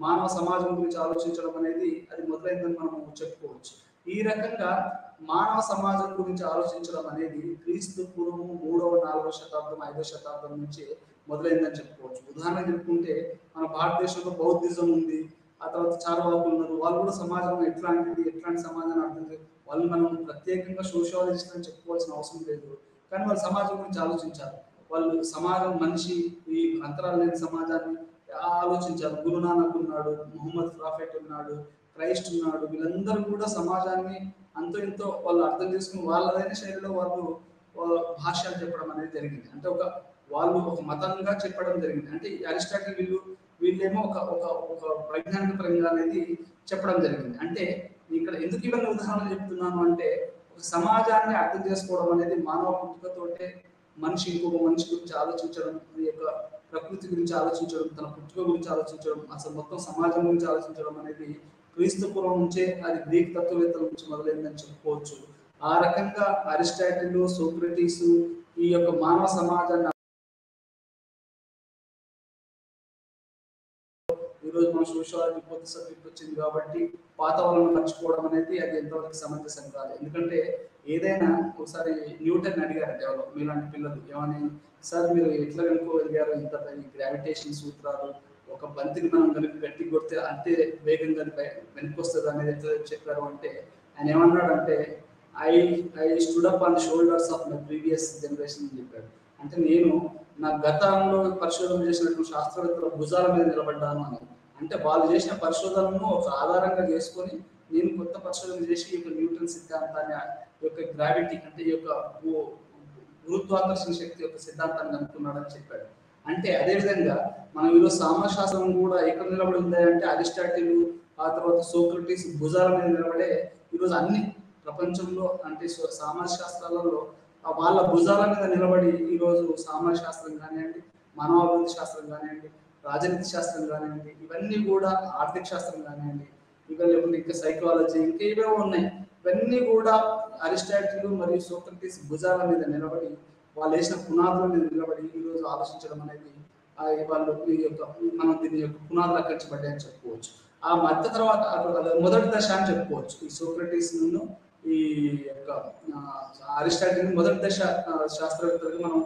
మానవ సమాజం గురించి ఆలోచించడం అనేది అది మొదలైందని మనం చెప్పుకోవచ్చు. ఈ రకంగా మానవ సమాజం గురించి ఆలోచించడం అనేది క్రీస్తు పూర్వము 3వ 4వ శతాబ్దం 5వ శతాబ్దం నుంచి మొదలైందని చెప్పుకోవచ్చు. ఉదాహరణ చెప్పుకుంటే మన భారతదేశంలో బౌద్ధిజం ఉంది, ఆ తర్వాత చార్వాకులు ఉన్నారు, వాళ్ళు కూడా సమాజం ఎట్లాంటి సమాజాన్ని అర్థం వాళ్ళు మనం ప్రత్యేకంగా సోషియాలజిస్ట్ అని చెప్పుకోవాల్సిన అవసరం లేదు, కానీ వాళ్ళు సమాజం గురించి ఆలోచించారు. వాళ్ళు సమాజం, మనిషి ఈ అంతరాలు లేని సమాజాన్ని ఆలోచించారు. గురునానక్ ఉన్నాడు, ముహమ్మద్ ప్రాఫెట్ ఉన్నాడు, క్రైస్ట్ ఉన్నాడు, వీళ్ళందరూ కూడా సమాజాన్ని అంతో ఇంతో వాళ్ళు అర్థం చేసుకుని వాళ్ళదైన శైలిలో వాళ్ళు భాష్యాలు చెప్పడం అనేది జరిగింది. అంటే వాళ్ళు ఒక మతంగా చెప్పడం జరిగింది. అంటే అరిస్టాటిల్ వీళ్ళేమో ఒక వైజ్ఞానిక పరంగా అనేది చెప్పడం జరిగింది. అంటే ఇక్కడ ఎందుకు ఇవన్నీ ఉదాహరణలు చెప్తున్నాను అంటే ఒక సమాజాన్ని అర్థం చేసుకోవడం అనేది మానవ పుట్టుకతోటే మనిషి ఇంకొక మనిషి గురించి ఆలోచించడం, ఈ యొక్క ప్రకృతి గురించి ఆలోచించడం, తన పుట్టుక గురించి ఆలోచించడం, అసలు మొత్తం సమాజం గురించి ఆలోచించడం అనేది క్రీస్తు పూర్వం నుంచే అది గ్రీక్ తత్వవేత్తల నుంచి మొదలైందని చెప్పుకోవచ్చు. ఆ రకంగా అరిస్టాటిల్, సోక్రటీస్ ఈ యొక్క మానవ సమాజాన్ని ఈరోజు మన సోషియాలజీ కొత్త సబ్జెక్ట్ వచ్చింది కాబట్టి వాతావరణం మర్చిపోవడం అనేది అది ఎంతవరకు సమంజసం కాదు. ఎందుకంటే ఏదైనా ఒకసారి న్యూటన్ అడిగారంటే ఎవరో మీలాంటి పిల్లలు ఏమని, సార్ మీరు ఎట్లా కనుక్కోగలిగారు ఇంత గ్రావిటేషన్ సూత్రాలు, ఒక బంతిని మనం కనుక గట్టి కొడితే అంతే వేగంగా వెనక్కి వస్తుంది అనేది ఎట్లా చెప్పారు అంటే, ఆయన ఏమన్నాడంటే I I stood up on the shoulders of my previous generation అని చెప్పాడు. అంటే నేను నా గతంలో పరిశోధన చేసినటువంటి శాస్త్రవేత్తల భుజాల మీద నిలబడ్డాను అని. అంటే వాళ్ళు చేసిన పరిశోధనను ఒక ఆధారంగా చేసుకొని నేను కొత్త పరిశోధన చేసి ఈ యొక్క న్యూటన్ సిద్ధాంతాన్ని, ఈ యొక్క గ్రావిటీ అంటే ఈ యొక్క గురుత్వాకర్షణ శక్తి యొక్క సిద్ధాంతాన్ని కనుక్కున్నాడని చెప్పాడు. అంటే అదేవిధంగా మనం ఈరోజు సామాజిక శాస్త్రం కూడా ఎక్కడ నిలబడి ఉంది అంటే అరిస్టాటిల్, ఆ తర్వాత సోక్రటీస్ భుజాల మీద నిలబడే ఈరోజు అన్ని ప్రపంచంలో అంటే సామాజిక శాస్త్రాలలో వాళ్ళ భుజాల మీద నిలబడి ఈరోజు సామాజిక శాస్త్రం కానివ్వండి, మానవాభివృద్ధి శాస్త్రం కానివ్వండి, రాజనీతి శాస్త్రం కానివ్వండి, ఇవన్నీ కూడా ఆర్థిక శాస్త్రం కానివ్వండి, ఇక లేకుంటే ఇంకా సైకాలజీ ఇంకా ఏవేవో ఉన్నాయి, ఇవన్నీ కూడా అరిస్టాటిల్ మరియు సోక్రటీస్ భుజాల మీద నిలబడి వాళ్ళు వేసిన పునాదుల మీద నిలబడి ఈరోజు ఆలోచించడం అనేది వాళ్ళు ఈ యొక్క మనం దీని యొక్క పునాదులు అక్కర్చబడ్డాయని చెప్పుకోవచ్చు. ఆ మధ్య తర్వాత మొదటి దశ అని చెప్పుకోవచ్చు. ఈ సోక్రటీస్ ను ఈ యొక్క అరిస్టాటిల్ మొదటి దశ శాస్త్రవేత్తలుగా మనం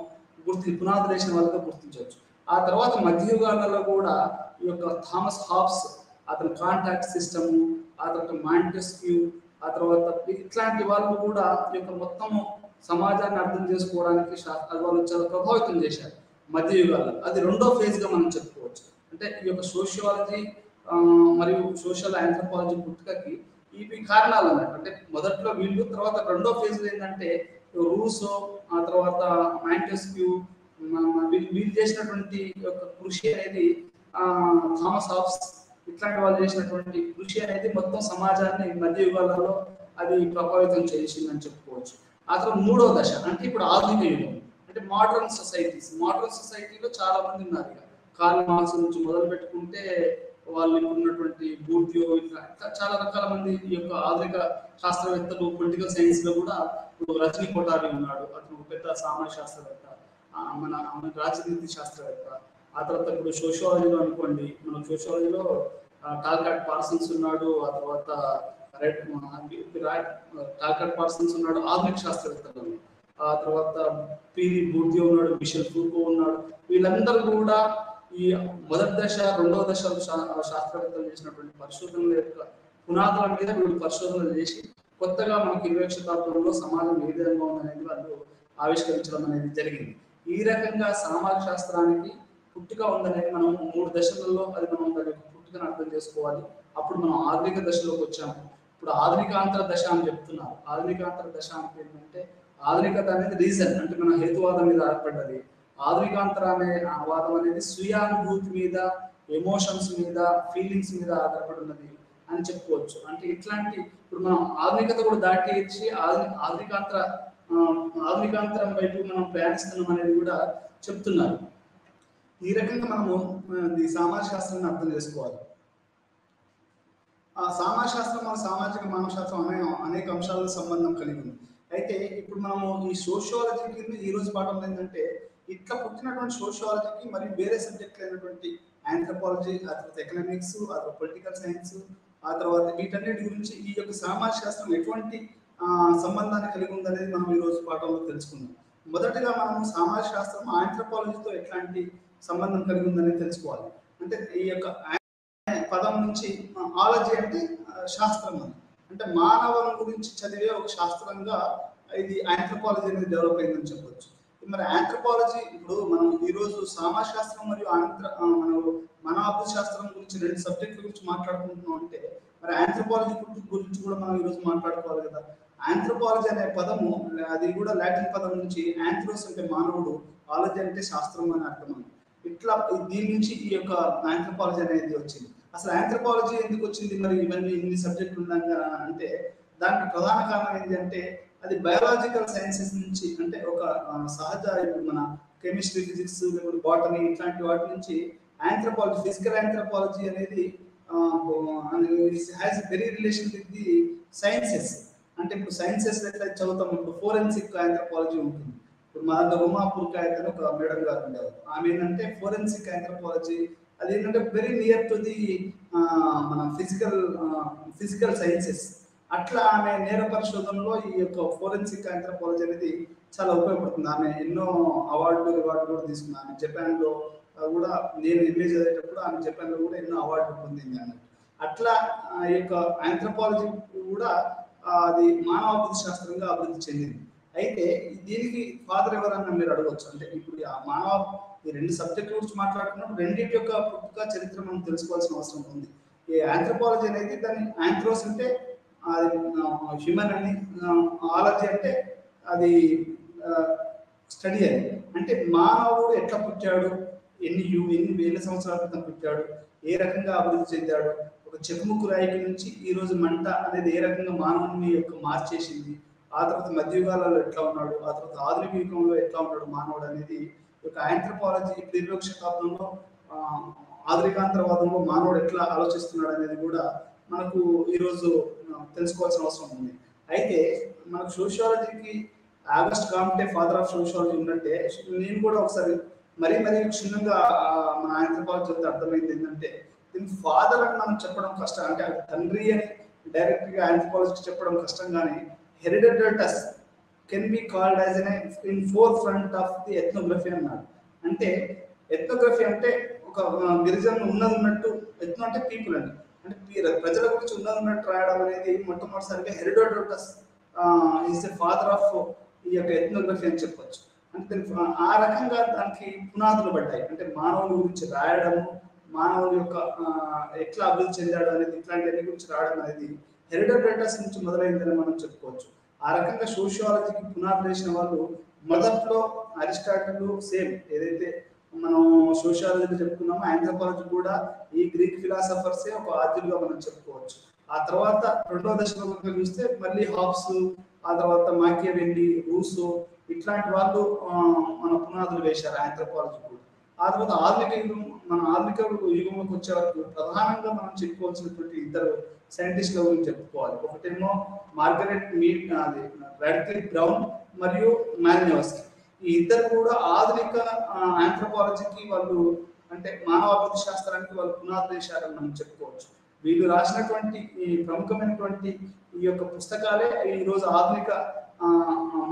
పునాదులు వేసిన వాళ్ళగా గుర్తించవచ్చు. ఆ తర్వాత మధ్యయుగాలలో కూడా ఈ యొక్క థామస్ హాబ్స్, అతని కాంటాక్ట్ సిస్టము, ఆ తర్వాత మాంటెస్క్యూ, ఆ తర్వాత ఇట్లాంటి వాళ్ళు కూడా ఈ యొక్క మొత్తము సమాజాన్ని అర్థం చేసుకోవడానికి వాళ్ళు చాలా ప్రభావితం చేశారు మధ్యయుగాల్లో. అది రెండో ఫేజ్ గా మనం చెప్పుకోవచ్చు. అంటే ఈ యొక్క సోషియాలజీ మరియు సోషల్ ఆంథ్రోపాలజీ పుట్టుకకి ఇవి కారణాలు అన్నట్టు. అంటే మొదట్లో వీళ్ళు, తర్వాత రెండో ఫేజ్ ఏంటంటే రూసో, ఆ తర్వాత మాంటెస్క్యూ, వీళ్ళు చేసినటువంటి యొక్క కృషి అనేది, థామస్ హాబ్స్ ఇట్లాంటి వాళ్ళు చేసినటువంటి కృషి అనేది మొత్తం సమాజాన్ని మధ్యయుగాలలో అది ప్రభావితం చేసిందని చెప్పుకోవచ్చు. ఆ తర్వాత మూడో దశ అంటే ఇప్పుడు ఆధునిక యుగం, అంటే మోడర్న్ సొసైటీస్. మోడర్న్ సొసైటీలో చాలా మంది ఉన్నారు. కార్ల్ మార్క్స్ నుంచి మొదలు పెట్టుకుంటే వాళ్ళు ఉన్నటువంటి బూర్డియో, ఇట్లా చాలా రకాల మంది ఈ యొక్క ఆధునిక శాస్త్రవేత్తలు, పొలిటికల్ సైన్స్ లో కూడా ఇప్పుడు రజనీ కొఠారి ఉన్నాడు, అతను ఒక పెద్ద సామాజిక శాస్త్రవేత్త, మన రాజనీతి శాస్త్రవేత్త. ఆ తర్వాత ఇప్పుడు సోషియాలజీలో అనుకోండి, మన సోషియాలజీలో టాల్కాట్ పార్సన్స్ ఉన్నాడు, ఆ తర్వాత టాల్కాట్ పార్సన్స్ ఉన్నాడు ఆధునిక శాస్త్రవేత్తలు, ఆ తర్వాత పిరి బూర్డియో ఉన్నాడు, మిషెల్ ఫూకో ఉన్నాడు. వీళ్ళందరూ కూడా ఈ మొదటి దశ రెండవ దశ శాస్త్రవేత్తలు చేసినటువంటి పరిశోధనల యొక్క పునాదుల మీద వీళ్ళు పరిశోధనలు చేసి కొత్తగా మనకి 20వ శతాబ్దంలో సమాజం ఏ విధంగా ఉందనేది వాళ్ళు ఆవిష్కరించడం అనేది జరిగింది. ఈ రకంగా సామాజిక శాస్త్రానికి పుట్టుక ఉందనేది మనం 3 దశలలో అది మనం దాని యొక్క పుట్టుకను అర్థం చేసుకోవాలి. అప్పుడు మనం ఆధునిక దశలోకి వచ్చాము. ఇప్పుడు ఆధునికాంతర దశ అని చెప్తున్నారు. ఆధునికాంతర దశ అంటే ఏంటంటే, ఆధునికత అనేది రీజన్ అంటే మన హేతువాదం మీద ఆధారపడ్డది. ఆధునికాంతర అనే వాదం అనేది స్వీయానుభూతి మీద, ఎమోషన్స్ మీద, ఫీలింగ్స్ మీద ఆధారపడి ఉన్నది అని చెప్పుకోవచ్చు. అంటే ఇట్లాంటి ఇప్పుడు మనం ఆధునికత కూడా దాటి ఇచ్చి ఆధునికాంతరం వైపు మనం ప్రయాణిస్తున్నాం అనేది కూడా చెప్తున్నారు. ఈ రకంగా మనము ఈ సామాజిక శాస్త్రాన్ని అర్థం చేసుకోవాలి. ఆ సామాజిక శాస్త్రం మన సామాజిక మానవ శాస్త్రం అనేక అంశాలకు సంబంధం కలిగి ఉంది. అయితే ఇప్పుడు మనము ఈ సోషియాలజీకి ఈ రోజు పాఠంలో ఏంటంటే, ఇట్లా పుట్టినటువంటి సోషియాలజీకి మరియు వేరే సబ్జెక్టులు అయినటువంటి ఆంథ్రోపాలజీ, ఆ తర్వాత ఎకనామిక్స్, ఆ తర్వాత పొలిటికల్ సైన్స్, ఆ తర్వాత వీటన్నిటి గురించి ఈ యొక్క సామాజిక శాస్త్రం ఎటువంటి సంబంధాన్ని కలిగి ఉందనేది మనం ఈ రోజు పాఠంలో తెలుసుకుందాం. మొదటగా మనం సామాజిక శాస్త్రం ఆంథ్రోపాలజీతో ఎట్లాంటి సంబంధం కలిగి ఉందని తెలుసుకోవాలి. అంటే ఈ యొక్క పదం నుంచి ఆలజీ అంటే శాస్త్రం అని, అంటే మానవం గురించి చదివే ఒక శాస్త్రంగా ఇది ఆంథ్రోపాలజీ అనేది డెవలప్ అయిందని చెప్పవచ్చు. మరి ఆంథ్రోపాలజీ ఇప్పుడు మనం ఈరోజు సామాజిక శాస్త్రం మరియు మానవాభివృద్ధి శాస్త్రం గురించి 2 సబ్జెక్టుల గురించి మాట్లాడుకుంటున్నాం అంటే, మరి ఆంథ్రోపాలజీ గురించి కూడా మనం ఈరోజు మాట్లాడుకోవాలి కదా. ఆంథ్రోపాలజీ అనే పదము అది కూడా లాటిన్ పదం నుంచి ఆంథ్రోస్ అంటే మానవుడు, ఆలజీ అంటే శాస్త్రం అని అర్థం. ఇట్లా దీని నుంచి ఈ యొక్క ఆంథ్రోపాలజీ అనేది వచ్చింది. అసలు ఆంథ్రోపాలజీ ఎందుకు వచ్చింది, మరి ఇన్ని సబ్జెక్టులు ఉండగా అంటే దానికి ప్రధాన కారణం ఏంటి అంటే, అది బయాలజికల్ సైన్సెస్ నుంచి, అంటే ఒక సహజ మన కెమిస్ట్రీ, ఫిజిక్స్, బాటనీ ఇట్లాంటి వాటి నుంచి ఆంథ్రోపాలజీ, ఫిజికల్ ఆంథ్రోపాలజీ అనేది has very relation with the sciences. అంటే ఇప్పుడు సైన్సెస్ ఎట్లా చదువుతాం, ఇప్పుడు ఫోరెన్సిక్ ఆంథ్రోపాలజీ ఉంటుంది. ఇప్పుడు మా దగ్గర ఉమాపూర్ కాయతను ఒక మేడం గారు ఉండేవారు. ఆమె ఏంటంటే ఫోరెన్సిక్ ఆంథ్రోపాలజీ, అది ఏంటంటే వెరీ నియర్ టు ది మన ఫిజికల్ సైన్సెస్. అట్లా ఆమె నేర పరిశోధనలో ఈ యొక్క ఫోరెన్సిక్ ఆంథ్రోపాలజీ అనేది చాలా ఉపయోగపడుతుంది. ఆమె ఎన్నో అవార్డులు కూడా తీసుకుంది. ఆమె జపాన్లో కూడా నేను ఎంఏ చదివేటప్పుడు ఆమె జపాన్లో కూడా ఎన్నో అవార్డులు పొందింది అన్నట్టు. అట్లా ఈ యొక్క ఆంథ్రోపాలజీ కూడా అది మానవాభివృద్ధి శాస్త్రంగా అభివృద్ధి చెందింది. అయితే దీనికి ఫాదర్ ఎవరన్నా మీరు అడగవచ్చు. అంటే ఇప్పుడు ఈ రెండు సబ్జెక్టుల గురించి మాట్లాడుకున్నప్పుడు రెండింటి యొక్క పుట్టుక చరిత్ర మనం తెలుసుకోవాల్సిన అవసరం ఉంది. ఈ ఆంథ్రోపాలజీ అనేది దాన్ని ఆంథ్రోస్ అంటే అది హ్యూమన్ అని, ఆలజీ అంటే అది స్టడీ అని. అంటే మానవుడు ఎట్లా పుట్టాడు, ఎన్ని వేల సంవత్సరాల క్రితం పుట్టాడు, ఏ రకంగా అభివృద్ధి చెందాడు, ఒక చెకుముక్కు రాయికి నుంచి ఈ రోజు మంట అనేది ఏ రకంగా మానవుని యొక్క మార్చేసింది, ఆ తర్వాత మధ్యయుగాలలో ఎట్లా ఉన్నాడు, ఆ తర్వాత ఆధునిక యుగంలో ఎట్లా ఉన్నాడు మానవుడు అనేది ఒక ఆంథ్రోపాలజీ 21వ శతాబ్దంలో ఆధునికాంతరవాదంలో మానవుడు ఎట్లా ఆలోచిస్తున్నాడు అనేది కూడా మనకు ఈరోజు తెలుసుకోవాల్సిన అవసరం ఉంది. అయితే మనకు సోషియాలజీకి August Comte father of sociology ఉన్నట్టే నేను కూడా ఒకసారి మరీ క్షుణ్ణంగా మన ఆంథ్రోపాలజీ చెప్తే అర్థమైంది ఏంటంటే, దీనికి ఫాదర్ అని మనం చెప్పడం కష్టం. అంటే తండ్రి అని డైరెక్ట్గా ఆంథ్రోపాలజీకి చెప్పడం కష్టం, కానీ Herodotus can be called as in forefront of the ethnography అన్నాడు. అంటే ఎథ్నోగ్రఫీ అంటే ఒక గిరిజనులు ఉన్నట్టు, ఎథ్నో అంటే పీపుల్ అండి, అంటే ప్రజల గురించి ఉన్నట్టు రాయడం అనేది మొట్టమొదటిసారిగా హెరిడిటస్ ఈజ్ ద ఫాదర్ ఆఫ్ ఈ యొక్క ఎథ్నోగ్రఫీ అని చెప్పొచ్చు. అంటే ఆ రకంగా దానికి పునాదులు పడ్డాయి. అంటే మానవుల గురించి రాయడము, మానవుల యొక్క ఎట్లా అభివృద్ధి చెందాడు అనేది, ఇట్లాంటి గురించి రాయడం అనేది హెరిడిటస్ నుంచి మొదలైందని మనం చెప్పుకోవచ్చు. ఆ రకంగా సోషియాలజీకి పునాదులు వేసిన వాళ్ళు మొదట్లో అరిస్టాటిల్, సేమ్ ఏదైతే మనం సోషియాలజీ చెప్పుకున్నామో ఆంథ్రోపాలజీ కూడా ఈ గ్రీక్ ఫిలాసఫర్సే ఒక ఆద్యులుగా మనం చెప్పుకోవచ్చు. ఆ తర్వాత రెండవ దశలో చూస్తే మళ్ళీ హాబ్స్, ఆ తర్వాత మాకియవెల్లి, రూసో ఇట్లాంటి వాళ్ళు మన పునాదులు వేశారు ఆంథ్రోపాలజీ కూడా. ఆ తర్వాత ఆధునిక యుగంలోకి వచ్చే వరకు ప్రధానంగా మనం చెప్పుకోవాల్సినటువంటి ఇద్దరు సైంటిస్టుల గురించి చెప్పుకోవాలి. ఒకటేమో మార్గరెట్ మీడ్, అది రాడ్క్లిఫ్ బ్రౌన్ మరియు మాలినోవ్స్కీ. ఈ ఇద్దరు కూడా ఆధునిక ఆంథ్రోపాలజీకి వాళ్ళు, అంటే మానవాభివృద్ధి శాస్త్రానికి వాళ్ళు పునాదులు వేశారని మనం చెప్పుకోవచ్చు. వీళ్ళు రాసినటువంటి ఈ ప్రముఖమైనటువంటి ఈ యొక్క పుస్తకాలే ఈ రోజు ఆధునిక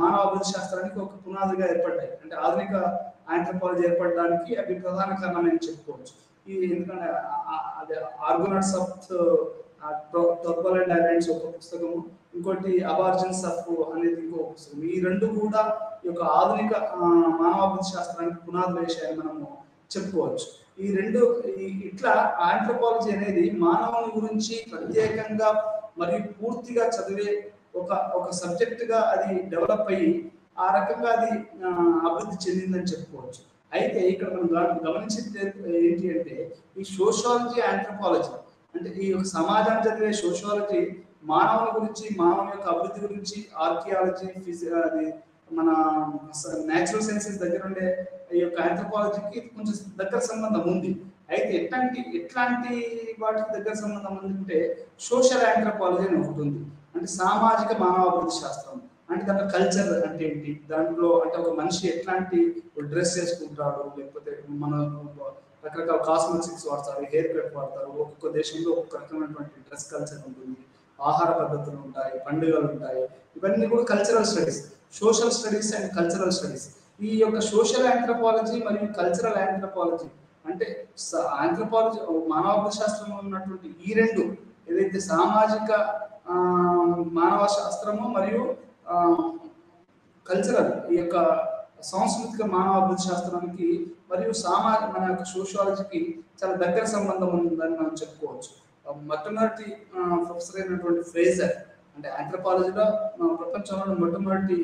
మానవాభివృద్ధి శాస్త్రానికి ఒక పునాదిగా ఏర్పడ్డాయి. అంటే ఆధునిక ఆంథ్రోపాలజీ ఏర్పడడానికి అవి ప్రధాన కారణమని చెప్పుకోవచ్చు. ఈ ఎందుకంటే అదే ఆర్గోనట్స్ ఆఫ్ టర్బల్ అండ్ ఐలాండ్స్ ఒక పుస్తకము, ఇంకోటి అబార్జన్స్ ఆఫ్ అనేది ఇంకో పుస్తకం. ఈ రెండు కూడా ఈ యొక్క ఆధునిక మానవాభివృద్ధి శాస్త్రానికి పునాదులు వేశాయని మనము చెప్పుకోవచ్చు. ఈ రెండు ఇట్లా ఆంథ్రోపాలజీ అనేది మానవుని గురించి ప్రత్యేకంగా మరియు పూర్తిగా చదివే ఒక సబ్జెక్ట్ గా అది డెవలప్ అయ్యి ఆ రకంగా అది అభివృద్ధి చెందిందని చెప్పుకోవచ్చు. అయితే ఇక్కడ మనం గమనించింది ఏంటి అంటే, ఈ సోషియాలజీ ఆంథ్రోపాలజీ అంటే ఈ యొక్క సమాజాన్ని చదివే సోషియాలజీ మానవుని గురించి, మానవుని యొక్క అభివృద్ధి గురించి, ఆర్కియాలజీ, అది మన న్యాచురల్ సైన్సెస్ దగ్గర ఉండే ఈ యొక్క ఆంథ్రోపాలజీకి కొంచెం దగ్గర సంబంధం ఉంది. అయితే ఎట్లాంటి వాటికి దగ్గర సంబంధం ఉందంటే సోషల్ ఆంథ్రోపాలజీ అని ఒకటి ఉంది. అంటే సామాజిక మానవాభివృద్ధి శాస్త్రం. అంటే దాంట్లో కల్చర్ అంటే ఏంటి, దాంట్లో అంటే ఒక మనిషి ఎట్లాంటి డ్రెస్ చేసుకుంటాడు, లేకపోతే మన రకరకాల కాస్మెటిక్స్ వాడతారు, హెయిర్ కట్ వాడతారు, ఒక్కొక్క దేశంలో ఒక్కొక్క రకమైనటువంటి డ్రెస్ కల్చర్ ఉంటుంది, ఆహార పద్ధతులు ఉంటాయి, పండుగలు ఉంటాయి. ఇవన్నీ కూడా cultural studies, social studies and cultural studies. ఈ యొక్క సోషల్ ఆంథ్రోపాలజీ మరియు కల్చరల్ ఆంథ్రోపాలజీ అంటే ఆంథ్రోపాలజీ మానవాభివృద్ధి శాస్త్రంలో ఉన్నటువంటి ఈ రెండు ఏదైతే సామాజిక మానవ శాస్త్రము మరియు కల్చరల్ ఈ యొక్క సాంస్కృతిక మానవాభివృద్ధి శాస్త్రానికి మరియు మన యొక్క సోషియాలజీకి చాలా దగ్గర సంబంధం ఉందని మనం చెప్పుకోవచ్చు. మొట్టమొదటి ప్రొఫెసర్ అయినటువంటి ఫ్రేజర్, అంటే ఆంథ్రోపాలజీలో ప్రపంచంలో మొట్టమొదటి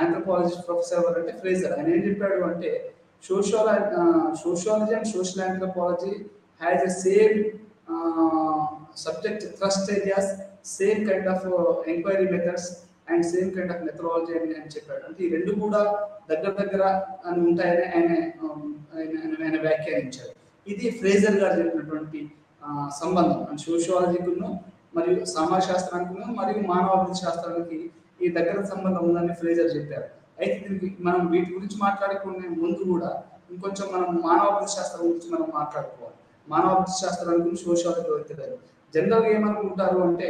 ఆంథ్రోపాలజీ ప్రొఫెసర్ ఎవరంటే ఫ్రేజర్. ఆయన ఏం చెప్పాడు అంటే sociology and social anthropology has a same subject thrust areas, same kind of enquiry methods and same kind of methodology అని చెప్పాడు. అంటే ఈ రెండు కూడా దగ్గర అని ఉంటాయని ఆయన వ్యాఖ్యానించాడు. ఇది ఫ్రేజర్ గారు చెప్పినటువంటి సంబంధం. అంటే సోషియాలజీకును మరియు సమాజ శాస్త్రానికి మరియు మానవాభివృద్ధి శాస్త్రానికి ఈ దగ్గర సంబంధం ఉందని ఫ్రేజర్ చెప్పారు. అయితే దీనికి మనం వీటి గురించి మాట్లాడుకునే ముందు కూడా ఇంకొంచెం మనం మానవాభివృద్ధి శాస్త్రం గురించి మనం మాట్లాడుకోవాలి. మానవాభివృద్ధి శాస్త్రాల గురించి సోషియాలజీ తెలియదు. జనరల్ గా ఏమనుకుంటారు అంటే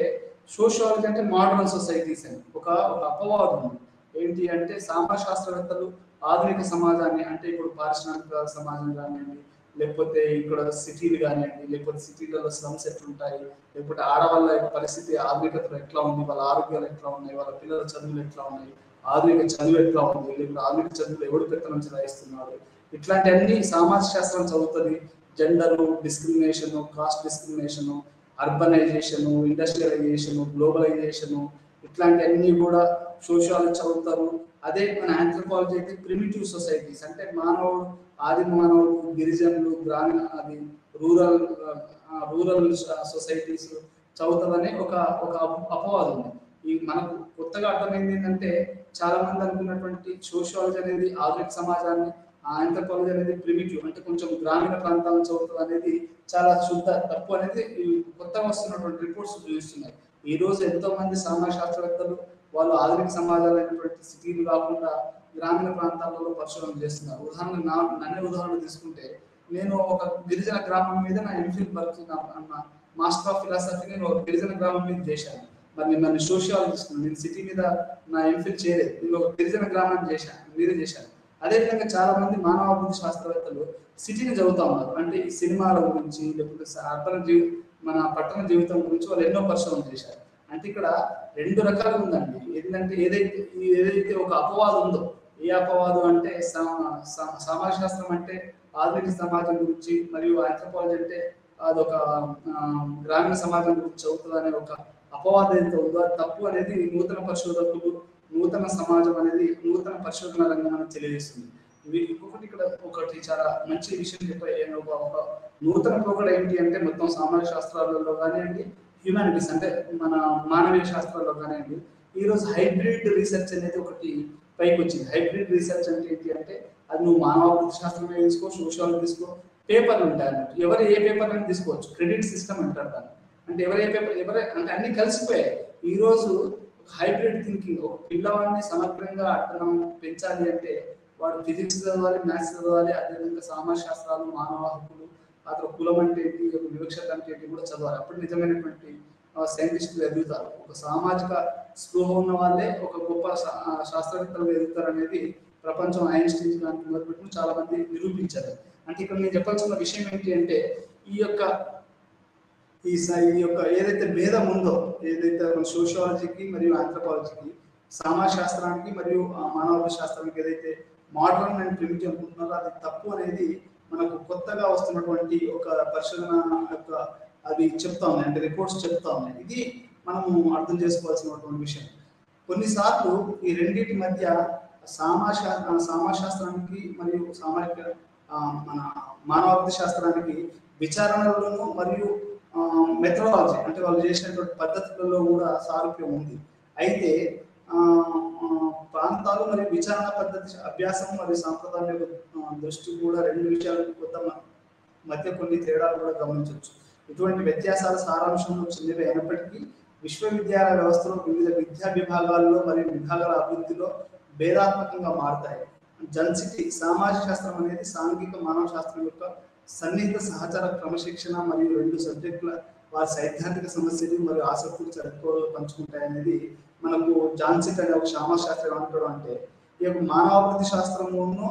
సోషియాలజీ అంటే మోడర్న్ సొసైటీస్ అని ఒక అపవాదం ఉంది. ఏంటి అంటే సామాజిక శాస్త్రవేత్తలు ఆధునిక సమాజాన్ని, అంటే ఇప్పుడు పారిశ్రామిక సమాజం కానివ్వండి, లేకపోతే ఇక్కడ సిటీలు కానివ్వండి, లేకపోతే సిటీలలో స్లమ్స్ ఎట్లుంటాయి, లేకపోతే ఆడవాళ్ళ యొక్క పరిస్థితి ఆధునికతలో ఎట్లా ఉంది, వాళ్ళ ఆరోగ్యాలు ఎట్లా ఉన్నాయి, వాళ్ళ పిల్లల చదువులు ఎట్లా ఉన్నాయి, ఆధునిక చదువు ఎట్లా ఉంది, లేకపోతే ఆధునిక చదువులు ఎవడు పెత్తనం చెలాయిస్తున్నారు, ఇట్లాంటివన్నీ సామాజిక శాస్త్రం చదువుతుంది. Gender, discrimination, caste discrimination, urbanisation, industrialisation, globalisation, ఇట్లాంటివన్నీ కూడా సోషియాలజీ చదువుతారు. అదే మన ఆంథ్రోపాలజీ అయితే ప్రిమిటివ్ సొసైటీస్, అంటే మానవుడు, ఆది మానవుడు, గిరిజనులు, గ్రామీణ, అది రూరల్ రూరల్ సొసైటీస్ చదువుతారని ఒక ఒక అపవాదం ఉంది. ఈ మనకు కొత్తగా అర్థమైంది ఏంటంటే, చాలా మంది అనుకున్నటువంటి సోషియాలజీ అనేది ఆధునిక సమాజాన్ని, ఆంథ్రోపాలజీ అనేది ప్రిమిటివ్, అంటే కొంచెం గ్రామీణ ప్రాంతాలను చదువుతుంది అనేది చాలా శుద్ధ తప్పు అనేది కొత్తగా వస్తున్నటువంటి రిపోర్ట్స్ చూపిస్తున్నాయి. ఈ రోజు ఎంతో మంది సామాజిక శాస్త్రవేత్తలు వాళ్ళు ఆధునిక సమాజాలైనటువంటి సిటీలు కాకుండా గ్రామీణ ప్రాంతాలలో పరిశోధన చేస్తున్నారు. నన్నే ఉదాహరణ తీసుకుంటే, నేను ఒక గిరిజన గ్రామం మీద నా MPhil work, master of philosophy నేను ఒక గిరిజన గ్రామం మీద చేశాను. మరి నన్ను సోషియాలజిస్ట్, నేను సిటీ మీద నా ఎంఫిల్ చేయలేదు, నేను ఒక గిరిజన గ్రామాన్ని చేశాను. అదేవిధంగా చాలా మంది మానవాభివృద్ధి శాస్త్రవేత్తలు సిటీని చదువుతా ఉన్నారు. అంటే ఈ సినిమాల గురించి, లేకపోతే మన పట్టణ జీవితం గురించి వాళ్ళు ఎన్నో పరిశోధన చేశారు. అంటే ఇక్కడ రెండు రకాలు ఉందండి. ఏంటంటే ఏదైతే ఒక అపవాదం ఉందో, ఏ అపవాదం అంటే సమాజ శాస్త్రం అంటే ఆధునిక సమాజం గురించి, మరియు ఆంథ్రోపాలజీ అంటే అదొక గ్రామీణ సమాజం గురించి చదువుతుంది అనే ఒక అపవాదం ఏదైతే ఉందో అది తప్పు అనేది నూతన పరిశోధకులు, నూతన సమాజం అనేది నూతన పరిశోధన రంగం అని తెలియజేస్తుంది. ఇంకొకటి ఇక్కడ ఒకటి చాలా మంచి విషయం చెప్పారు. ఒక నూతన పోకడ ఏంటి అంటే, మొత్తం సామాజిక శాస్త్రాలలో కానివ్వండి, హ్యూమానిటీస్ అంటే మన మానవీయ శాస్త్రాల్లో కానివ్వండి, ఈరోజు హైబ్రిడ్ రీసెర్చ్ అనేది ఒకటి పైకి వచ్చింది. హైబ్రిడ్ రీసెర్చ్ అంటే ఏంటి అంటే, అది నువ్వు మానవాభివృద్ధి శాస్త్రమే తీసుకో, సోషియాలజీ తీసుకో, పేపర్లు ఉంటాయి అన్నట్టు. ఎవరు ఏ పేపర్ అని తీసుకోవచ్చు, క్రెడిట్ సిస్టమ్ అంటారు దాన్ని. అంటే ఎవరు ఏ పేపర్ అంటే అన్ని కలిసిపోయాయి. ఈరోజు హైబ్రిడ్ థింకింగ్, ఒక పిల్లవాడిని సమగ్రంగా అర్థం పెంచాలి అంటే వాడు ఫిజిక్స్ చదవాలి, మ్యాథ్స్ చదవాలి, అదేవిధంగా సామాజిక శాస్త్రాలు, మానవ హక్కులు, అతను కులం అంటే ఏంటి, వివక్షత అంటే ఏంటి కూడా చదవాలి. అప్పుడు నిజమైనటువంటి సైంటిస్టులు ఎదుగుతారు. ఒక సామాజిక స్పృహ ఉన్న వాళ్ళే ఒక గొప్ప శాస్త్రవేత్తలు ఎదుగుతారు అనేది ప్రపంచం ఐన్స్టీన్ దానికి మొదలుపెట్టిన చాలా మంది నిరూపించారు. అంటే ఇక్కడ నేను చెప్పాల్సిన విషయం ఏంటి అంటే, ఈ యొక్క ఏదైతే భేదం ఉందో, ఏదైతే సోషియాలజీకి మరియు ఆంథ్రోపాలజీకి, సమాజ శాస్త్రానికి మరియు మానవ శాస్త్రానికి ఏదైతే మోడర్న్ అండ్ ప్రిమిటివ్ అనుకుంటున్నారో అది తప్పు అనేది మనకు కొత్తగా వస్తున్నటువంటి ఒక పరిశోధన యొక్క అవి చెప్తా ఉన్నాయి, అంటే రిపోర్ట్స్ చెప్తా ఉన్నాయి. ఇది మనము అర్థం చేసుకోవాల్సినటువంటి విషయం. కొన్నిసార్లు ఈ రెండింటి మధ్య సమాజ శాస్త్రానికి మరియు సామాజిక మన మానవాభివృద్ధి శాస్త్రానికి విచారణలోను మరియు మెథడాలజీ అంటే వాళ్ళు చేసినటువంటి పద్ధతులలో కూడా సారూప్యం ఉంది. అయితే ప్రాంతాలు మరియు విచారణ పద్ధతి, అభ్యాసం మరియు సాంప్రదాయ దృష్టి కూడా రెండు విషయాల మధ్య కొన్ని తేడాలు కూడా గమనించవచ్చు. ఇటువంటి వ్యత్యాసాల సారాంశంలో చెందినవి అయినప్పటికీ విశ్వవిద్యాలయ వ్యవస్థలో వివిధ విద్యా విభాగాల్లో మరియు విభాగాల అభివృద్ధిలో భేదాత్మకంగా మారుతాయి. జన్సిటీ సామాజిక శాస్త్రం అనేది సాంఘిక మానవ శాస్త్రం యొక్క సన్నిహిత సహచర క్రమశిక్షణ మరియు రెండు సబ్జెక్టుల వారి సైద్ధాంతిక సమస్యలు మరియు ఆసక్తులు ఎక్కువగా పంచుకుంటాయి అనేది మనకు జాన్సిట్ అనే ఒక సామాజిక శాస్త్రం ఏమంటాడు అంటే, ఈ యొక్క మానవాభివృద్ధి శాస్త్రమును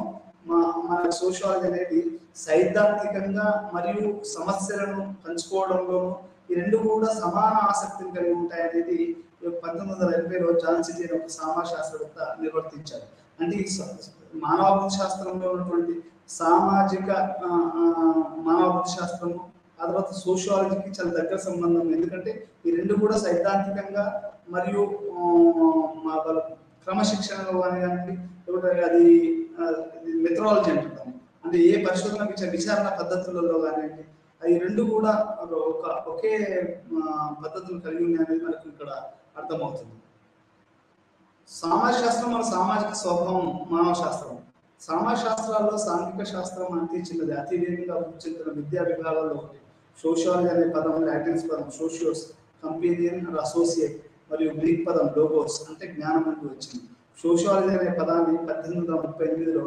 మన సోషియాలజీ అనేది సైద్ధాంతికంగా మరియు సమస్యలను పంచుకోవడంలోనూ ఈ రెండు కూడా సమాన ఆసక్తిని కలిగి ఉంటాయి అనేది 1980లో జాన్సిట్ అనే ఒక సామాజిక శాస్త్రవేత్త నిర్వర్తించారు. అంటే ఈ మానవాభివృద్ధి శాస్త్రంలో ఉన్నటువంటి సామాజిక మానవాభివృద్ధి శాస్త్రము ఆ తర్వాత సోషియాలజీకి చాలా దగ్గర సంబంధం. ఎందుకంటే ఈ రెండు కూడా సైద్ధాంతికంగా మరియు వాళ్ళ క్రమశిక్షణలో కానివ్వండి, లేకపోతే అది మెథడాలజీ అంటున్నాము, అంటే ఏ పరిశోధన విచారణ పద్ధతులలో కానివ్వండి, అవి రెండు కూడా ఒకే పద్ధతులు కలిగి ఉన్నాయి అనేది మనకు ఇక్కడ అర్థమవుతుంది. సామాజిక శాస్త్రం మన సామాజిక స్వభావం, మానవ శాస్త్రం. సామాజిక శాస్త్రాల్లో సాంఘిక శాస్త్రం అంటే చిన్నది, అతి వేగంగా అభివృద్ధి చెందిన విద్యా విభాగాల్లో ఒకటి. సోషియాలజీ అనే పదం లాటిన్స్ పదం సోషియోస్, కంపేనియన్, అసోసియేట్ మరియు గ్రీక్ పదం లోగోస్ అంటే జ్ఞానం నుండి వచ్చింది. సోషియాలజీ అనే పదాన్ని 1838లో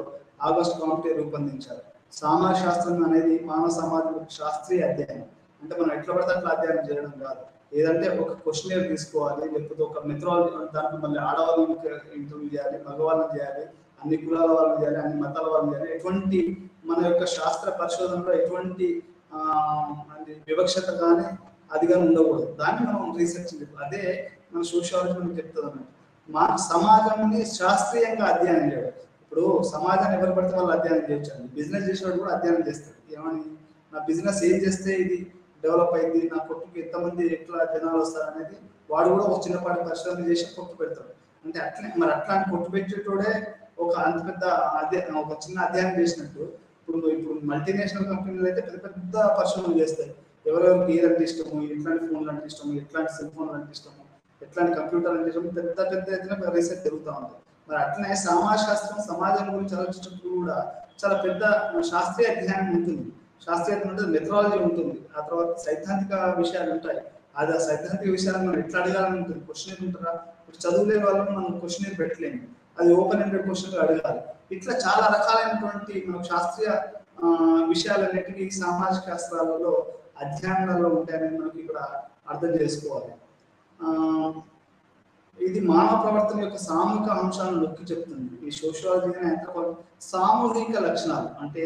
ఆగస్ట్ కాంటే రూపొందించారు. సామాజిక శాస్త్రం అనేది మానవ సమాజం శాస్త్రీయ అధ్యయనం, అంటే మనం ఎట్లా పడితే అట్లా అధ్యయనం చేయడం కాదు. ఏదంటే ఒక క్వశ్చనర్ తీసుకోవాలి, లేకపోతే ఒక మెథడాలజీ, దాంట్లో మళ్ళీ ఆడవాళ్ళని ఇంటర్వ్యూ చేయాలి, మగవాళ్ళని చేయాలి, అన్ని కులాల వాళ్ళని చేయాలి, అన్ని మతాల వాళ్ళని చేయాలి. ఎటువంటి మన యొక్క శాస్త్ర పరిశోధనలో ఎటువంటి వివక్షత కానీ అది కానీ ఉండకూడదు. దాన్ని మనం రీసెర్చ్ అదే మన సోషియాలజీ మనకి చెప్తుంది అన్నట్టు. మా సమాజంని శాస్త్రీయంగా అధ్యయనం చేయడం. ఇప్పుడు సమాజాన్ని ఎవరు పడితే వాళ్ళు అధ్యయనం చేయొచ్చండి. బిజినెస్ చేసేవాడు కూడా అధ్యయనం చేస్తాడు. ఏమని, నా బిజినెస్ ఏం చేస్తే ఇది డెవలప్ అయింది, నా కొట్టుకు ఎంతమంది ఎట్లా జనాలు వస్తారు అనేది వాడు కూడా ఒక చిన్నపాటి పరిశోధన చేసి కొట్టు పెడతాడు. అంటే అట్లాంటి కొట్టు పెట్టేటోడే ఒక అంత పెద్ద ఒక చిన్న అధ్యయనం చేసినట్టు. ఇప్పుడు మల్టీనేషనల్ కంపెనీలు అయితే పెద్ద పెద్ద పరిశోధనలు చేస్తాయి. ఎవరెవరికి ఏదంటే ఇష్టము, ఎట్లాంటి ఫోన్లు అంటే ఇష్టము, ఎట్లాంటి సెల్ ఫోన్లు అంటే ఇష్టము, ఎట్లాంటి కంప్యూటర్ అంటే ఇష్టము, పెద్ద పెద్ద ఎత్తున రీసెర్చ్ జరుగుతూ ఉంటుంది. మరి అట్లనే సమాజశాస్త్రం సమాజం గురించి ఆలోచించినప్పుడు కూడా చాలా పెద్ద శాస్త్రీయ అధ్యయనం ఉంటుంది. శాస్త్రీయత ఉంటుంది, మెథడాలజీ ఉంటుంది, ఆ తర్వాత సైద్ధాంతిక విషయాలు ఉంటాయి. అది ఆ సైద్ధాంతిక విషయాలను మనం ఎట్లా అడగాలని ఉంటుంది. క్వశ్చన్ ఉంటారా, ఇప్పుడు చదువులేని వాళ్ళని మనం క్వశ్చన్ పెట్టలేము, అది ఓపెన్ ఎండెడ్ క్వశ్చన్ అడగాలి. ఇట్లా చాలా రకాలైనటువంటి మనకు శాస్త్రీయ విషయాలన్నిటికీ సామాజిక శాస్త్రాలలో అధ్యయనాల్లో ఉంటాయని మనకి ఇక్కడ అర్థం చేసుకోవాలి. ఇది మానవ ప్రవర్తన యొక్క సామూహిక అంశాలను నొక్కి చెప్తుంది. ఈ సోషియాలజీ సామూహిక లక్షణాలు అంటే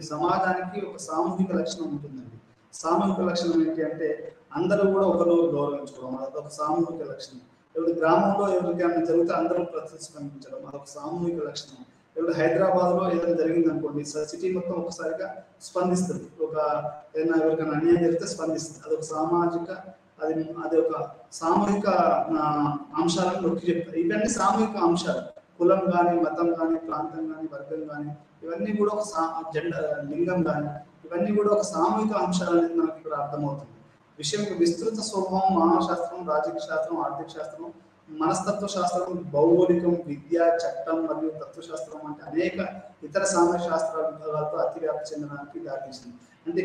సమాజానికి ఒక సామూహిక లక్షణం ఉంటుందండి. సామూహిక లక్షణం ఏంటి అంటే అందరూ కూడా ఒకరినొకరు గౌరవించుకోవడం, అదొక సామూహిక లక్షణం. ఎవరి గ్రామంలో ఎవరికైనా జరిగితే అందరూ ప్రతిస్పందించడం, అదొక సామూహిక లక్షణం. ఇప్పుడు హైదరాబాద్ లో ఏదైనా జరిగింది అనుకోండి, సిటీ మొత్తం ఒకసారిగా స్పందిస్తుంది. ఏదైనా ఎవరికైనా అన్యాయం జరిగితే స్పందిస్తుంది. అదొక సామాజిక, అది ఒక సామూహిక అంశాలను నొక్కి చెప్తారు. ఇవన్నీ సామూహిక అంశాలు. కులం కానీ, మతం కానీ, ప్రాంతం కానీ, వర్గం కానీ, ఇవన్నీ కూడా ఒక జెండర్, లింగం కానీ, ఇవన్నీ కూడా ఒక సామూహిక అంశాలు అనేది మనకి ఇక్కడ అర్థమవుతుంది. విషయం విస్తృత స్వభావం మానవ శాస్త్రం, రాజకీయ శాస్త్రం, ఆర్థిక శాస్త్రం, మనస్తత్వ శాస్త్రం, భౌగోళికం, విద్య, చట్టం మరియు తత్వశాస్త్రం అంటే అనేక ఇతర సామాజిక శాస్త్రాల విభాగాలతో అతివ్యాప్తి చెందడానికి దారితీసింది. అంటే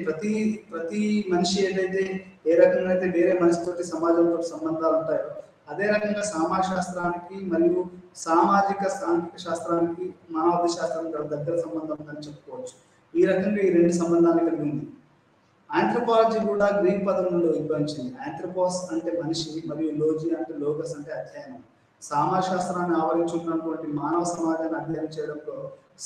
ప్రతి మనిషి ఏదైతే ఏ రకంగా అయితే వేరే మనిషితోటి సమాజంతో సంబంధాలు ఉంటాయో అదే రకంగా సమాజ శాస్త్రానికి మరియు సామాజిక సాంఘిక శాస్త్రానికి మానవ శాస్త్రానికి దగ్గర సంబంధం ఉందని చెప్పుకోవచ్చు. ఈ రకంగా ఈ రెండు సంబంధాలు కలిగి ఉంది. ఆంథ్రోపాలజీ కూడా గ్రీక్ పదం నుండి ఉద్భవించింది. ఆంథ్రోపోస్ అంటే మనిషి మరియు లోజీ అంటే లోగస్ అంటే అధ్యయనం. సమాజ శాస్త్రాన్ని ఆవరించుకున్నటువంటి మానవ సమాజాన్ని అధ్యయనం చేయడంలో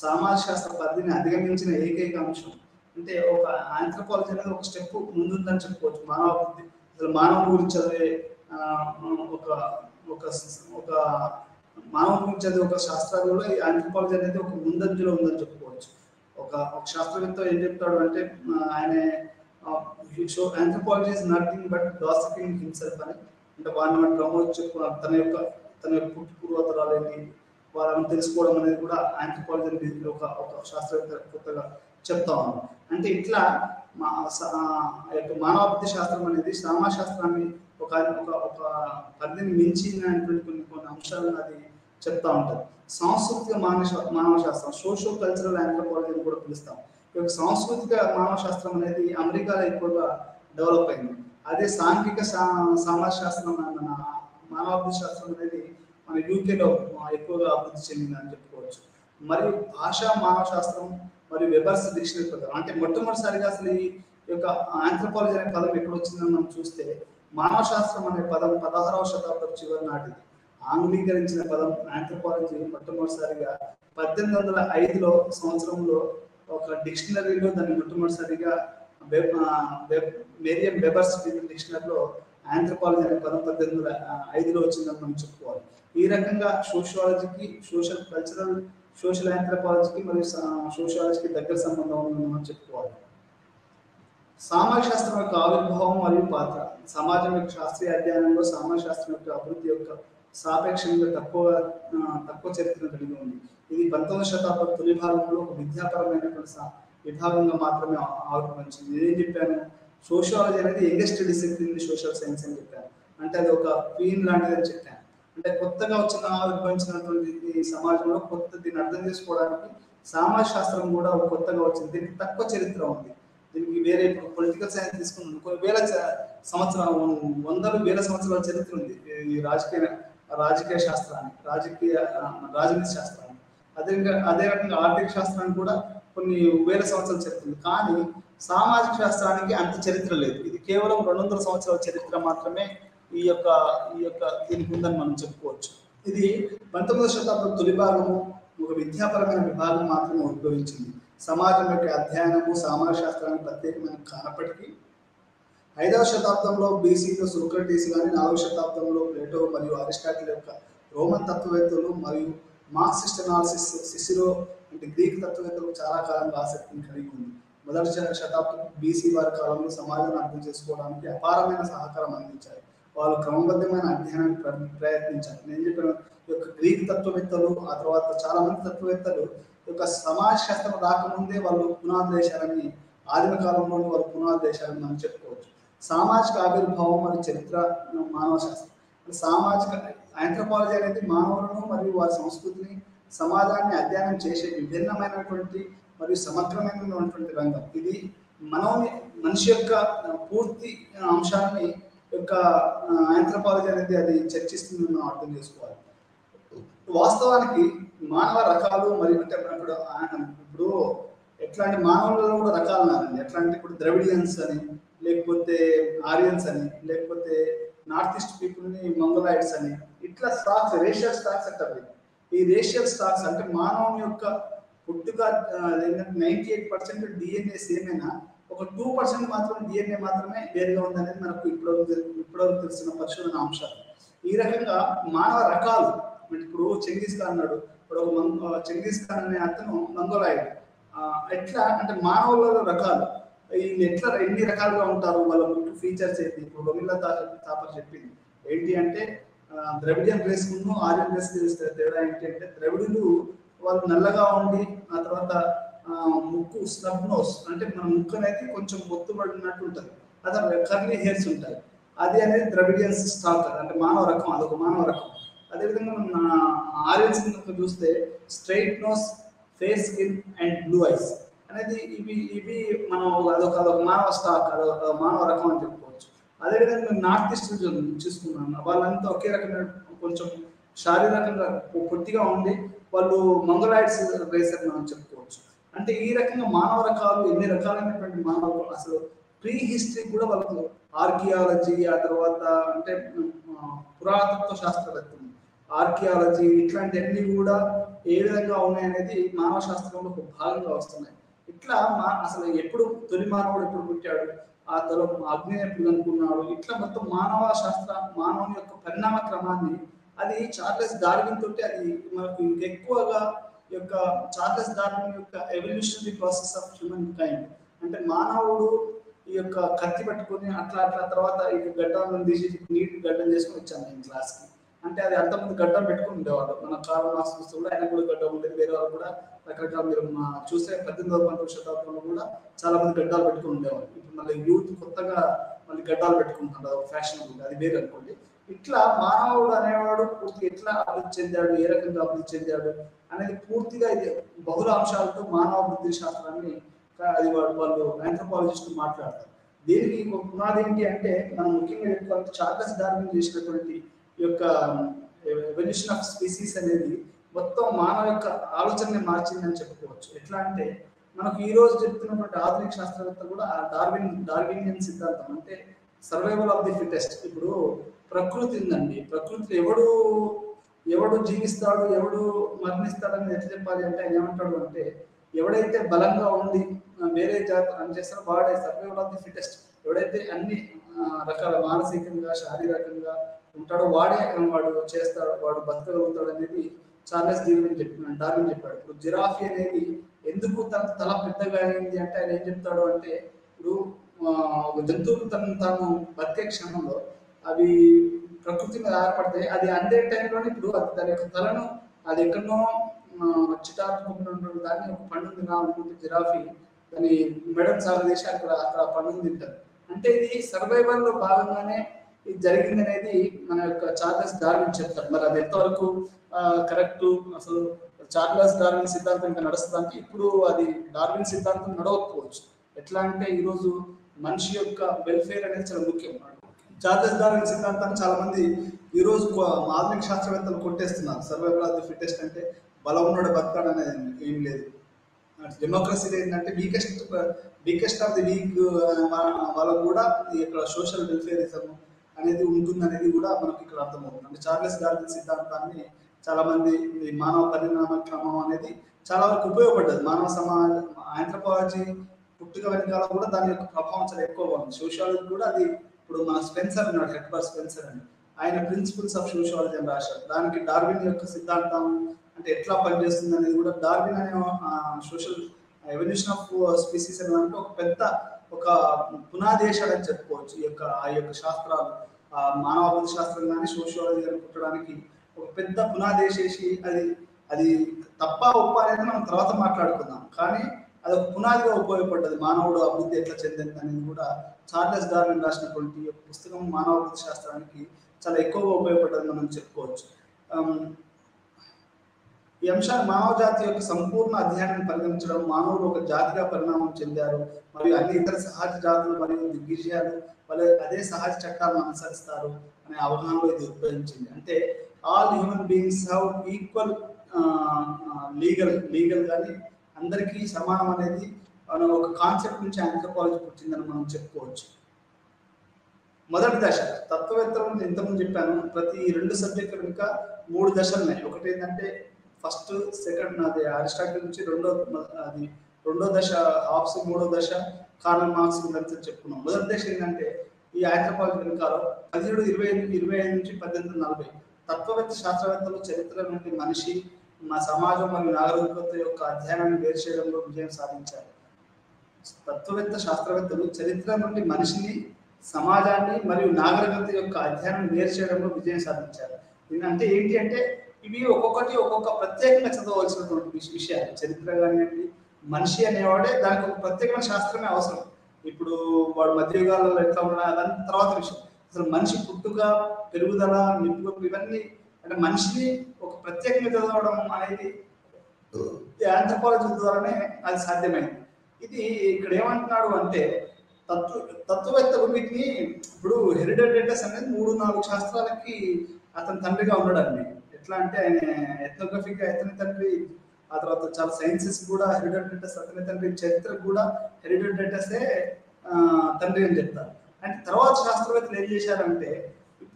సమాజ శాస్త్ర పరిధిని అధిగమించిన ఏకైక అంశం. అంటే ఒక ఆంథ్రోపాలజీ అనేది ఒక స్టెప్ ముందుందని చెప్పుకోవచ్చు. మానవుని గురించి చదివే మానవుని గురించి చదివే ఒక శాస్త్రాలలో ఈ ఆంథ్రోపాలజీ అనేది ఒక ముందంజలో ఉందని చెప్పుకోవచ్చు. ఒక శాస్త్రవేత్త ఏం చెప్తాడు అంటే ఆయన anthropology is nothing but gossiping himself అని. అంటే వారిని ప్రమోట్ చెప్పుకున్నారు. తన యొక్క పుట్టు పూర్వతరాలు ఏంటి వాళ్ళని తెలుసుకోవడం అనేది కూడా ఆంథ్రోపాలజీ ఒక శాస్త్రవేత్త కొత్తగా చెప్తా ఉన్నాం. అంటే ఇట్లా మానవాభివృద్ధి శాస్త్రం అనేది సమాజ శాస్త్రాన్ని ఒక పరిధిని మించినటువంటి కొన్ని అంశాలను అది చెప్తా ఉంటుంది. సాంస్కృతిక మానవ శాస్త్రం, సోషో కల్చరల్ ఆంథ్రోపాలజీ అని కూడా పిలుస్తాం. ఈ యొక్క సాంస్కృతిక మానవ శాస్త్రం అనేది అమెరికాలో ఎక్కువగా డెవలప్ అయింది. అదే సాంఘిక సమాజ శాస్త్రం, మానవాభివృద్ధి శాస్త్రం అనేది మన యూకేలో ఎక్కువగా అభివృద్ధి చెందిందని చెప్పుకోవచ్చు. మరియు భాషా మానవ శాస్త్రం మరియు వెబర్స్ డిక్షనరీ ప్రకారం అంటే మొట్టమొదటిసారిగా అసలు ఈ యొక్క ఆంథ్రోపాలజీ అనే పదం ఎక్కడ వచ్చిందని మనం చూస్తే మానవ శాస్త్రం అనే పదం 16వ శతాబ్దం చివరి నాటిది. ఆంగ్లీకరించిన పదం ఆంథ్రోపాలజీ మొట్టమొదటిసారిగా 1805 సంవత్సరంలో ఒక డిక్షనరీలో దాన్ని మొట్టమొదటిసారిగా మేరియం వెబర్స్ డిక్షనరీలో ఆంథ్రోపాలజీ అనే పదం 1805లో వచ్చిందని మనం చెప్పుకోవాలి. ఈ రకంగా సోషియాలజీకి, సోషల్ కల్చరల్, సోషల్ ఆంథ్రోపాలజీకి మరియు సోషియాలజీకి దగ్గర సంబంధం ఉందని మనం చెప్పుకోవాలి. సామాజిక శాస్త్రం యొక్క ఆవిర్భావం మరియు పాత్ర. సమాజం యొక్క శాస్త్రీయ అధ్యయనంలో సామాజిక శాస్త్రం యొక్క అభివృద్ధి యొక్క సాపేక్షంగా తక్కువ చరిత్రను కలిగి ఉంది. ఇది 19వ శతాబ్దం తొలి భాగంలో ఒక విద్యాపరమైనటువంటి విభాగంగా మాత్రమే ఆవిర్భవించింది. నేనేం చెప్పాను, సోషియాలజీ అనేది యంగెస్ట్ డిసిప్లిన్ సోషల్ సైన్స్ అని చెప్పాను. అంటే అది ఒక క్వీన్ లాంటిది అని చెప్పాను. అంటే కొత్తగా ఆవిర్భవించినటువంటి సమాజంలో దీన్ని అర్థం చేసుకోవడానికి సమాజ శాస్త్రం కూడా కొత్తగా వచ్చింది. దీనికి తక్కువ చరిత్ర ఉంది. దీనికి వేరే పొలిటికల్ సైన్స్ తీసుకున్నాం కొన్ని వేల సంవత్సరాలు, వందలు వేల సంవత్సరాల చరిత్ర ఉంది ఈ రాజకీయ శాస్త్రానికి, రాజనీతి శాస్త్రానికి. అదే రకంగా ఆర్థిక శాస్త్రానికి కూడా కొన్ని వేల సంవత్సరాలు చరిత్ర ఉంది. కానీ సామాజిక శాస్త్రానికి అంత చరిత్ర లేదు. ఇది కేవలం 200 సంవత్సరాల చరిత్ర మాత్రమే ఈ యొక్క ఈ యొక్క దీనికి ఉందని మనం చెప్పుకోవచ్చు. ఇది 19వ శతాబ్దం తొలి భాగము ఒక విద్యాపరమైన విభాగం మాత్రమే ఉద్భవించింది. సమాజం యొక్క అధ్యయనము సామాజిక శాస్త్రానికి ప్రత్యేకమైన కానప్పటికీ 5వ శతాబ్దంలో బీసీలో సోక్రటీస్ కానీ 4వ శతాబ్దంలో ప్లేటో మరియు అరిస్టాటిల్ యొక్క రోమన్ తత్వవేత్తలు మరియు మార్క్సిస్ట్ అనాలిసిస్ సిసిరో అంటే గ్రీక్ తత్వవేత్తలు చాలా కాలంగా ఆసక్తిని కలిగి ఉంది. మొదటి శతాబ్దం బీసీ వారి కాలంలో సమాజాన్ని అర్థం చేసుకోవడానికి అపారమైన సహకారం అందించారు. వాళ్ళు క్రమబద్ధమైన అధ్యయనాన్ని ప్రయత్నించారు. నేను చెప్పిన యొక్క గ్రీక్ తత్వవేత్తలు ఆ తర్వాత చాలా మంది తత్వవేత్తలు యొక్క సమాజ శాస్త్రం రాకముందే వాళ్ళు పునాది దేశాలని ఆదిమ కాలంలోని వాళ్ళు పునాది దేశాలని మనం చెప్పుకోవచ్చు. సామాజిక ఆవిర్భావం మరియు చరిత్ర మానవ శాస్త్రం సామాజిక ఆంథ్రోపాలజీ అనేది మానవులను మరియు వారి సంస్కృతిని సమాజాన్ని అధ్యయనం చేసే విభిన్నమైనటువంటి మరియు సమగ్రమైనటువంటి రంగం. ఇది మనిషి యొక్క పూర్తి అంశాన్ని యొక్క ఆంథ్రోపాలజీ అనేది అది చర్చిస్తుంది మనం అర్థం చేసుకోవాలి. వాస్తవానికి మానవ రకాలు మరియు అంటే ఇప్పుడు ఎట్లాంటి మానవులలో కూడా రకాలు ఉన్నారండి. ఎట్లా అంటే ఇప్పుడు ద్రవిడియన్స్ అని, లేకపోతే ఆరియన్స్ అని, లేకపోతే నార్త్ ఈస్ట్ పీపుల్ని మంగోలాయిడ్స్ అని, ఇట్లా స్టాక్స్ రేషియల్ స్టాక్స్ అంటారు. ఈ రేషియల్ స్టాక్స్ అంటే మానవుని యొక్క పుట్టుక 98% డిఎన్ఏ సేమ్ అయినా ఒక 2% మాత్రం డిఎన్ఏ మాత్రమే వేరుగా ఉందనేది మనకు ఇప్పటివరకు తెలిసిన పరిశోధన అంశాలు. ఈ రకంగా మానవ రకాలు ఇప్పుడు చెంగీస్ ఖాన్ అన్నాడు, ఇప్పుడు ఒక చెంగీస్ ఖాన్ అనే అతను మంగోలాయిడ్. ఎట్లా అంటే మానవులలో రకాలు వీళ్ళు ఎట్లా ఎన్ని రకాలుగా ఉంటారు, వాళ్ళ ముఖ్య ఫీచర్స్ ఏంటి. ఇప్పుడు రొమిల్లా తాపర్ చెప్పింది ఏంటి అంటే ద్రవిడియన్ రేస్ ముందు ఆర్యన్ రేస్ తేడా ఏంటి అంటే ద్రవిడులు వాళ్ళు నల్లగా ఉండి ఆ తర్వాత ముక్కు స్నబ్ నోస్ అంటే మన ముక్కు అనేది కొంచెం ఒత్తుబడినట్టు ఉంటుంది, అదే కర్లీ హెయిర్స్ ఉంటాయి. అది అనేది ద్రవిడియన్స్ స్టాక్ అంటే మానవ రకం, అదొక మానవ రకం. అదేవిధంగా మన ఆరియన్స్ చూస్తే straight nose, fair skin and blue eyes అనేది ఇవి మనం అదొక మానవ స్టాక్, అదొక మానవ రకం అని చెప్పుకోవచ్చు. అదేవిధంగా మేము నార్త్ ఈస్ట్ చూసుకున్నాం, వాళ్ళంతా ఒకే రకమైన కొంచెం శారీరకంగా పొట్టిగా ఉండి వాళ్ళు మంగోలాయిడ్స్ రేస్ అని మనం చెప్పుకోవచ్చు. అంటే ఈ రకంగా మానవ రకాలు ఎన్ని రకాలైనటువంటి మానవ అసలు ప్రీ హిస్టరీ కూడా వాళ్ళకు ఆర్కియాలజీ ఆ తర్వాత అంటే పురాతత్వ శాస్త్రవేత్తలు ఆర్కియాలజీ ఇట్లాంటివన్నీ కూడా ఏ విధంగా ఉన్నాయనేది మానవ శాస్త్రంలో ఒక భాగంగా వస్తున్నాయి. ఇట్లా అసలు ఎప్పుడు తొలి మానవుడు ఎప్పుడు పుట్టాడు, ఆ తర్వాత అగ్ని ఎప్పుడు కనుక్కున్నాడు, ఇట్లా మొత్తం మానవ శాస్త్ర మానవుని యొక్క పరిణామ క్రమాన్ని అది చార్లెస్ డార్విన్ తోటి అది మనకు ఇంకెక్కువగా యొక్క చార్లెస్ డార్విన్ యొక్క evolutionary process of human kind అంటే మానవుడు ఈ యొక్క కత్తి పట్టుకొని అట్లా తర్వాత ఈ గడ్డాలను తీసి నీట్ గడ్డం చేసుకొని వచ్చాను నేను క్లాస్కి. అంటే అది అంతమంది గడ్డం పెట్టుకుని ఉండేవాళ్ళు. మన కార్ల్ మార్క్స్ చూస్తే కూడా ఆయన కూడా గడ్డం ఉండేది, వేరే వాళ్ళు కూడా రకరకాల మీరు చూస్తే 18వ 19వ శతాబ్దంలో కూడా చాలా మంది గడ్డాలు పెట్టుకుని ఉండేవాళ్ళు. ఇప్పుడు మళ్ళీ యూత్ కొత్తగా మళ్ళీ గడ్డాలు పెట్టుకుంటున్నారు, ఫ్యాషన్ ఉంది, అది వేరే అనుకోండి. ఇట్లా మానవుడు అనేవాడు పూర్తిగా ఎట్లా అభివృద్ధి చెందాడు, ఏ రకంగా అభివృద్ధి చెందాడు అనేది పూర్తిగా ఇది బహుళ అంశాలతో మానవ అభివృద్ధి శాస్త్రాన్ని అది వాళ్ళు ఆంథ్రోపాలజిస్టులు మాట్లాడతారు. దీనికి ఒక పునాది ఏంటి అంటే మనం ముఖ్యంగా చెప్పుకోవాలంటే చార్లెస్ డార్విన్ చేసినటువంటి ఈ యొక్క ఎవల్యూషన్ ఆఫ్ స్పీసీస్ అనేది మొత్తం మానవ యొక్క ఆలోచనని మార్చిందని చెప్పుకోవచ్చు. ఎట్లా అంటే మనకు ఈ రోజు చెప్తున్నటువంటి ఆధునిక శాస్త్రవేత్తలు కూడా డార్వినియన్ సిద్ధాంతం అంటే సర్వైవల్ ఆఫ్ ది ఫిటెస్ట్. ఇప్పుడు ప్రకృతి ఉందండి, ప్రకృతిలో ఎవడు జీవిస్తాడు ఎవడు మరణిస్తాడని ఎట్లా చెప్పాలి అంటే ఆయన ఏమంటాడు అంటే ఎవడైతే బలంగా ఉండి వేరే జాతి అని చేస్తారో వాడే సర్వైవల్ ఆఫ్ ది ఫిటెస్ట్. ఎవడైతే అన్ని రకాల మానసికంగా శారీరకంగా ఉంటాడో వాడు చేస్తాడు, వాడు బతకగలుగుతాడు అనేది చార్లెస్ డార్విన్ చెప్పాడు. ఇప్పుడు జిరాఫీ అనేది ఎందుకు తన తల పెద్దగా అయింది అంటే ఆయన ఏం చెప్తాడు అంటే ఇప్పుడు ఒక జంతువులు తాను బతికే క్షణంలో అవి ప్రకృతి మీద ఆధారపడితే అది అందే టైంలోనే ఇప్పుడు దాని యొక్క తలను అది ఎక్కడనో చిటాకున్నటువంటి దాన్ని ఒక పండుగ తినాలనుకుంటే జిరాఫీ దాని మెడల్ సాగదీసి అక్కడ పండుగ తింటారు. అంటే ఇది సర్వైవల్ లో భాగంగానే ఇది జరిగింది అనేది మన యొక్క చార్లెస్ డార్విన్ చెప్తారు. మరి అది ఎంతవరకు కరెక్ట్, అసలు చార్లెస్ డార్విన్ సిద్ధాంతం ఇంకా నడుస్తుందంటే ఇప్పుడు అది డార్విన్ సిద్ధాంతం నడవకపోవచ్చు. ఎట్లా అంటే ఈరోజు మనిషి యొక్క వెల్ఫేర్ అనేది చాలా ముఖ్యం. చార్లెస్ డార్విన్ సిద్ధాంతాన్ని చాలా మంది ఈరోజు ఆధునిక శాస్త్రవేత్తలు కొట్టేస్తున్నారు. సర్వైవల్ ఆఫ్ ది ఫిటెస్ట్ అంటే బలం ఉన్నాడు బతకాడు అనేది ఏం లేదు. డెమోక్రసీలో ఏంటంటే వీకెస్ట్ ఆఫ్ ది వీక్ వాళ్ళకు కూడా ఇక్కడ సోషల్ వెల్ఫేరిజం అనేది ఉంటుంది అనేది కూడా మనకి ఇక్కడ అర్థమవుతుంది. అంటే చార్లెస్ డార్విన్ సిద్ధాంతాన్ని చాలా మంది ఈ మానవ పరిణామ క్రమం అనేది చాలా వరకు ఉపయోగపడ్డది. మానవ సమాజ ఆంథ్రోపాలజీ పుట్టుక వెనకాల కూడా దాని యొక్క ప్రభావం చాలా ఎక్కువగా ఉంది. సోషియాలజీ కూడా అది ఇప్పుడు మన స్పెన్సర్ ఉన్నాడు, హెక్టర్ స్పెన్సర్ అని, ఆయన ప్రిన్సిపల్స్ ఆఫ్ సోషియాలజీ అని రాశారు. దానికి డార్విన్ యొక్క సిద్ధాంతం అంటే ఎట్లా పనిచేస్తుంది అనేది కూడా డార్విన్ అనే సోషల్ ఎవల్యూషన్ ఆఫ్ స్పీసీస్ అని అంటే ఒక పెద్ద ఒక పునాదేశాలు అని చెప్పుకోవచ్చు. ఆ యొక్క శాస్త్రాలు మానవాభివృద్ధి శాస్త్రం కానీ సోషియాలజీ అని పుట్టడానికి ఒక పెద్ద పునాదేశేసి అది అది తప్ప ఒప్ప అనేది మనం తర్వాత మాట్లాడుకుందాం. కానీ అది ఒక పునాదిగా ఉపయోగపడ్డది. మానవుడు అభివృద్ధి ఎట్లా చెందింది అనేది కూడా చార్లెస్ డార్విన్ రాసినటువంటి పుస్తకం మానవాభివృద్ధి శాస్త్రానికి చాలా ఎక్కువగా ఉపయోగపడ్డది మనం చెప్పుకోవచ్చు. ఈ అంశాన్ని మానవ జాతి యొక్క సంపూర్ణ అధ్యయనాన్ని పరిగణించడం, మానవులు ఒక జాతిగా పరిణామం చెందారు మరియు అన్ని ఇతర సహజ జాతులు మరియు దిగ్విజయాలు వాళ్ళు అదే సహజ చట్టాలను అనుసరిస్తారు అనే అవగాహనలో ఇది ఉద్భవించింది. అంటే all human beings have equal legal కానీ అందరికీ సమానం అనేది ఒక కాన్సెప్ట్ నుంచి ఆంథ్రోపాలజీ పుట్టిందని మనం చెప్పుకోవచ్చు. మొదటి దశ తత్వవేత్తలు ఇంతకుముందు చెప్పాను, ప్రతి 2 సబ్జెక్టుల వెనుక 3 దశలు ఉన్నాయి. ఒకటి ఏంటంటే ఫస్ట్ సెకండ్ అది అరిస్టాటిల్ నుంచి రెండో దశ హాబ్స్, మూడో దశ కార్ల్ మార్క్స్ గురించి చెప్పుకున్నాం. మొదటి దశ ఏంటంటే ఈ ఆంథ్రోపాలజీ వెనుకాల 1725 నుంచి 1840 తత్వవేత్త శాస్త్రవేత్తలు చరిత్ర నుండి మనిషి, మా సమాజం మరియు నాగరికత యొక్క అధ్యయనాన్ని వేరు చేయడంలో విజయం సాధించారు. తత్వవేత్త శాస్త్రవేత్తలు చరిత్ర నుండి మనిషిని, సమాజాన్ని మరియు నాగరికత యొక్క అధ్యయనం వేరు చేయడంలో విజయం సాధించారు. అంటే ఏంటి అంటే ఇవి ఒక్కొక్కటి ఒక్కొక్క ప్రత్యేకంగా చదవవలసినటువంటి విషయాలు. చరిత్ర కానివ్వండి, మనిషి అనేవాడే దానికి ఒక ప్రత్యేకమైన శాస్త్రమే అవసరం. ఇప్పుడు వాడు మధ్యయుగాలలో ఎట్లా ఉన్నా అదంతా తర్వాత విషయం. అసలు మనిషి పుట్టుక, పెరుగుదల, నింపు ఇవన్నీ అంటే మనిషిని ఒక ప్రత్యేకంగా చదవడం అనేది ఆంథ్రోపాలజీ ద్వారానే అది సాధ్యమైంది. ఇది ఇక్కడ ఏమంటున్నాడు అంటే తత్వవేత్తలు వీటిని ఇప్పుడు హెరిడిటరీస్ అనేది 3-4 శాస్త్రాలకి అతని తండ్రిగా ఉన్నాడండి. ఎట్లా అంటే ఆయన ఎథ్నోగ్రఫీగా అతని తండ్రి, ఆ తర్వాత చాలా సైన్సెస్ కూడా హెరిడిటరీస్ అతని తండ్రి, చరిత్రకు కూడా హెరిడిటరీసే తండ్రి అని చెప్తారు. అంటే తర్వాత శాస్త్రవేత్తలు ఏం చేశారంటే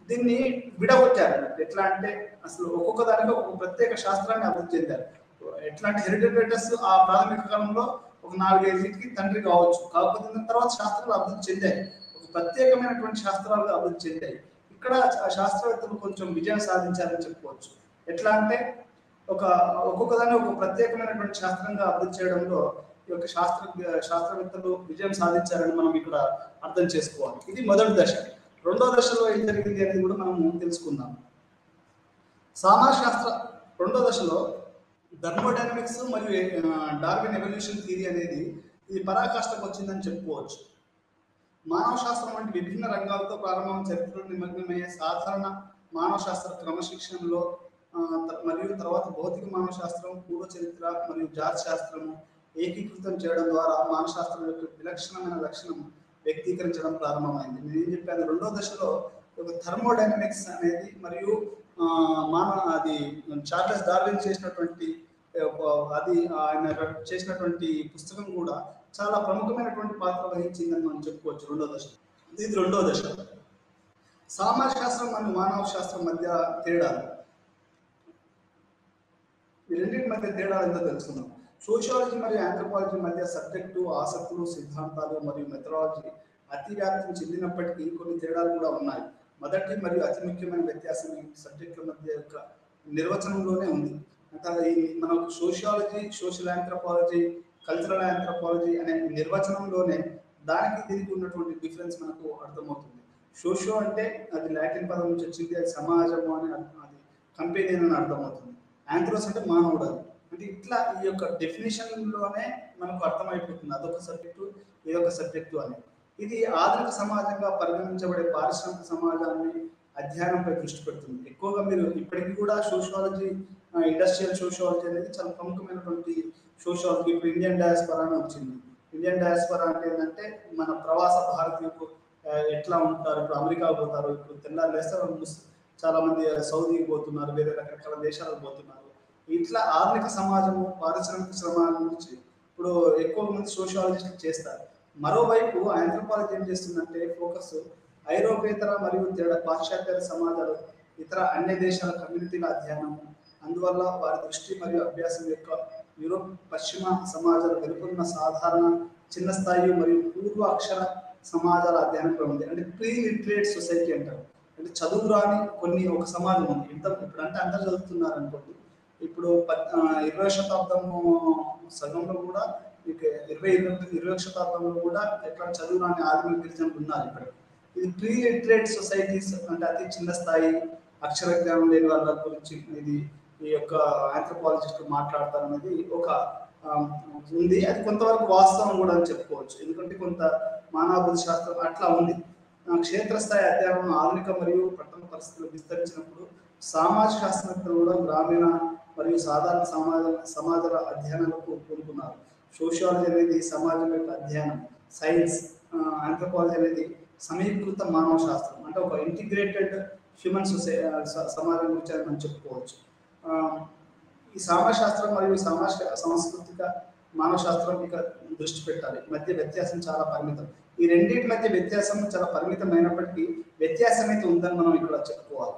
దీన్ని విడగొట్టారు. ఎట్లా అంటే అసలు ఒక్కొక్క దానికి ఒక ప్రత్యేక శాస్త్రాన్ని అభివృద్ధి చెందారు. ఎట్లా అంటే హెరిడిటరీస్ ఆ ప్రాథమిక కాలంలో ఒక 4-5కి తండ్రి కావచ్చు, కాకపోతే తర్వాత శాస్త్రాలు అభివృద్ధి చెందాయి, ఒక ప్రత్యేకమైనటువంటి శాస్త్రాలు అభివృద్ధి చెందాయి. ఇక్కడ శాస్త్రవేత్తలు కొంచెం విజయం సాధించారని చెప్పుకోవచ్చు. ఎట్లా అంటే ఒక్కొక్క దాన్ని ఒక ప్రత్యేకమైనటువంటి శాస్త్రంగా అభివృద్ధి చేయడంలో ఈ యొక్క శాస్త్రవేత్తలు విజయం సాధించారని మనం ఇక్కడ అర్థం చేసుకోవాలి. ఇది మొదటి దశ. రెండో దశలో ఏం జరిగింది అనేది కూడా మనం తెలుసుకుందాం. సామాజిక రెండో దశలో థర్మోడైనమిక్స్ మరియు డార్విన్ ఎవల్యూషన్ థియరీ అనేది ఇది పరాకాష్ఠకు వచ్చిందని చెప్పుకోవచ్చు. మానవ శాస్త్రం వంటి విభిన్న రంగాలతో ప్రారంభం చరిత్రలో నిమగ్నమయ్యే సాధారణ మానవ శాస్త్ర క్రమశిక్షణలో మరియు తర్వాత భౌతిక మానవ శాస్త్రం, పూర్వ చరిత్ర మరియు జాతి శాస్త్రము ఏకీకృతం చేయడం ద్వారా మానవ శాస్త్రం యొక్క విలక్షణమైన లక్షణం వ్యక్తీకరించడం ప్రారంభమైంది. నేను ఏం చెప్పాను, రెండో దశలో ఒక థర్మోడైనమిక్స్ అనేది మరియు అది చార్లెస్ డార్విన్ చేసినటువంటి ఆయన చేసినటువంటి పుస్తకం కూడా చాలా ప్రముఖమైనటువంటి పాత్ర వహించిందని మనం చెప్పుకోవచ్చు. రెండో దశ ఇది. రెండో దశ సామాజిక శాస్త్రం మరియు మానవ శాస్త్రం మధ్య తేడాలు. ఈ రెండింటి మధ్య తేడాలు ఎంతో తెలుసుకుందాం. సోషియాలజీ మరియు ఆంథ్రోపాలజీ మధ్య సబ్జెక్టు, ఆసక్తులు, సిద్ధాంతాలు మరియు మెథడాలజీ అతి వ్యాప్తి చెందినప్పటికీ కొన్ని తేడాలు కూడా ఉన్నాయి. మొదటి మరియు అతి ముఖ్యమైన వ్యత్యాసం ఈ సబ్జెక్టుల మధ్య యొక్క నిర్వచనంలోనే ఉంది. అంటే మనకు sociology, social anthropology, cultural anthropology అనే నిర్వచనంలోనే దానికి దీనికి ఉన్నటువంటి డిఫరెన్స్ మనకు అర్థమవుతుంది. సోషియో అంటే అది లాటిన్ పదం నుంచి వచ్చింది, అది సమాజము అని, అది కంపెనీయన్ అని అర్థమవుతుంది. ఆంథ్రోస్ అంటే మానవుడు అని. అంటే ఇట్లా ఈ యొక్క డెఫినేషన్లోనే మనకు అర్థమైపోతుంది అదొక సబ్జెక్టు, ఇదొక సబ్జెక్టు అని. ఇది ఆధునిక సమాజంగా పరిగణించబడే పారిశ్రామిక సమాజాన్ని అధ్యయనంపై దృష్టి పెడుతుంది. ఎక్కువగా మీరు ఇప్పటికీ కూడా సోషియాలజీ, ఇండస్ట్రియల్ సోషియాలజీ అనేది చాలా ప్రముఖమైనటువంటి సోషియాలజీ. ఇప్పుడు ఇండియన్ డయాస్పరా అని వచ్చింది. ఇండియన్ డయాస్పరా అంటే ఏంటంటే మన ప్రవాస భారతీయులు ఎట్లా ఉంటారు, ఇప్పుడు అమెరికా పోతారు, ఇప్పుడు తెల్లారు లేస్తే చాలా మంది సౌదీకి పోతున్నారు, వేరే రకరకాల దేశాలకు పోతున్నారు. ఇట్లా ఆధునిక సమాజము పారిశ్రామిక సమాజం నుంచి ఇప్పుడు ఎక్కువ మంది సోషియాలజిస్టులు చేస్తారు. మరోవైపు ఆంథ్రోపాలజీ ఏం చేస్తుందంటే ఫోకస్ ఐరోపేతర మరియు పాశ్చాత్య సమాజాలు, ఇతర అన్ని దేశాల కమ్యూనిటీల అధ్యయనం, అందువల్ల వారి దృష్టి మరియు అభ్యాసం యొక్క యూరోప్ పశ్చిమ సమాజాలు వెలుపొందిన సాధారణ చిన్న స్థాయి మరియు పూర్వ అక్షర సమాజాల అధ్యయనంలో ఉంది. అంటే ప్రీ లిటరేట్ సొసైటీ అంటారు. అంటే చదువు రాని ఒక సమాజం ఉంది. ఇప్పుడు అంటే అందరు చదువుతున్నారు అనుకోండి. ఇప్పుడు 20వ శతాబ్దము సగంలో కూడా ఇక 20వ శతాబ్దంలో కూడా ఎట్లా చదువు రాని ఆదిమ గిరిజనులు ఉన్నారు ఇక్కడ. ఇది ప్రీ లిటరేట్ సొసైటీస్ అంటే అతి చిన్న స్థాయి అక్షర జ్ఞానం లేని వాళ్ళ గురించి ఇది ఈ యొక్క ఆంథ్రోపాలజిస్టులు మాట్లాడతారు అనేది ఒక ఉంది. అది కొంతవరకు వాస్తవం కూడా అని చెప్పుకోవచ్చు. ఎందుకంటే కొంత మానవాభివృద్ధి శాస్త్రం అట్లా ఉంది. క్షేత్రస్థాయి అధ్యయనం ఆధునిక మరియు పట్టణ పరిస్థితులు విస్తరించినప్పుడు సామాజిక శాస్త్రవేత్తలు కూడా గ్రామీణ మరియు సాధారణ సమాజాల అధ్యయనాలకు పూనుకున్నారు. సోషియాలజీ అనేది సమాజం యొక్క అధ్యయనం, సైన్స్. ఆంథ్రోపాలజీ అనేది సమీకృత మానవ శాస్త్రం, అంటే ఒక ఇంటిగ్రేటెడ్ హ్యూమన్ సమాజం గురించి మనం చెప్పుకోవచ్చు. ఈ సామాజిక మరియు సాంస్కృతిక మానవ శాస్త్రం ఇక దృష్టి పెట్టాలి. మధ్య వ్యత్యాసం చాలా పరిమితం. ఈ రెండింటి మధ్య వ్యత్యాసం చాలా పరిమితమైనప్పటికీ వ్యత్యాసం అయితే ఉందని మనం ఇక్కడ చెప్పుకోవాలి.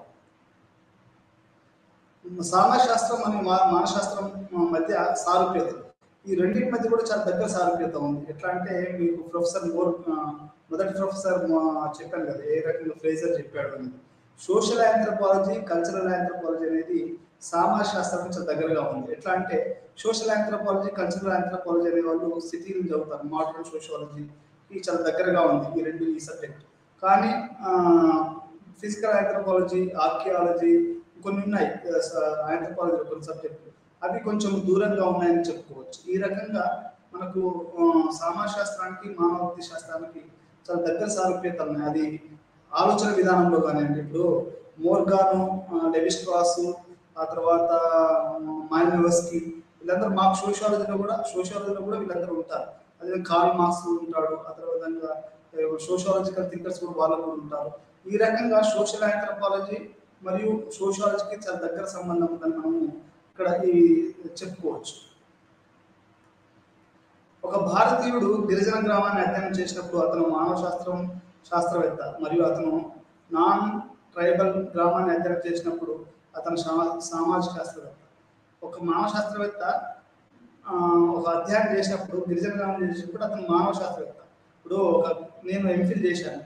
సామాజిక శాస్త్రం మరియు మానశాస్త్రం మధ్య సారూప్యత, ఈ రెండింటి మధ్య కూడా చాలా దగ్గర సారూప్యత ఉంది. ఎట్లా అంటే మీకు మొదటి ప్రొఫెసర్ చెప్పాను కదా ఏ రకంగా ఫ్రేజర్ చెప్పాడు అని. సోషల్ ఆంథ్రోపాలజీ, కల్చరల్ ఆంథ్రోపాలజీ అనేది సామాజిక శాస్త్రం చాలా దగ్గరగా ఉంది. ఎట్లా అంటే సోషల్ ఆంథ్రోపాలజీ, కల్చరల్ ఆంథ్రోపాలజీ అనే వాళ్ళు సిటీలు చదువుతారు. మోడర్న్ సోషియాలజీ ఇది చాలా దగ్గరగా ఉంది ఈ సబ్జెక్ట్. కానీ ఫిజికల్ ఆంథ్రోపాలజీ, ఆర్కియాలజీ కొన్ని ఉన్నాయి ఆంథ్రోపాలజీ కొన్ని సబ్జెక్టులు, అవి కొంచెం దూరంగా ఉన్నాయని చెప్పుకోవచ్చు. ఈ రకంగా మనకు సామాజిక శాస్త్రానికి మానవవిద్య శాస్త్రానికి చాలా దగ్గర సారూప్యత ఉన్నాయి. అది ఆలోచన విధానంలో కానివ్వండి. ఇప్పుడు మోర్గాను, లెవిస్ట్రాస్, ఆ తర్వాత మాల్నోవస్కీ వీళ్ళందరూ మాకు సోషియాలజీలో కూడా వీళ్ళందరూ ఉంటారు. అదే కార్ల్ మార్క్స్ ఉంటాడు. ఆ తర్వాత సోషియాలజికల్ థింకర్స్ కూడా వాళ్ళు కూడా ఉంటారు. ఈ రకంగా సోషల్ ఆంథ్రోపాలజీ మరియు సోషియాలజీకి చాలా దగ్గర సంబంధం ఉందని మనము ఇక్కడ చెప్పుకోవచ్చు. ఒక భారతీయుడు గిరిజన గ్రామాన్ని అధ్యయనం చేసినప్పుడు అతను మానవ శాస్త్రవేత్త, మరియు అతను నాన్ ట్రైబల్ గ్రామాన్ని అధ్యయనం చేసినప్పుడు అతను సామాజిక శాస్త్రవేత్త. ఒక మానవ శాస్త్రవేత్త ఒక అధ్యయనం చేసినప్పుడు గిరిజన గ్రామం చేసినప్పుడు అతను మానవ శాస్త్రవేత్త. ఇప్పుడు నేను ఎంఫిల్ చేశాను,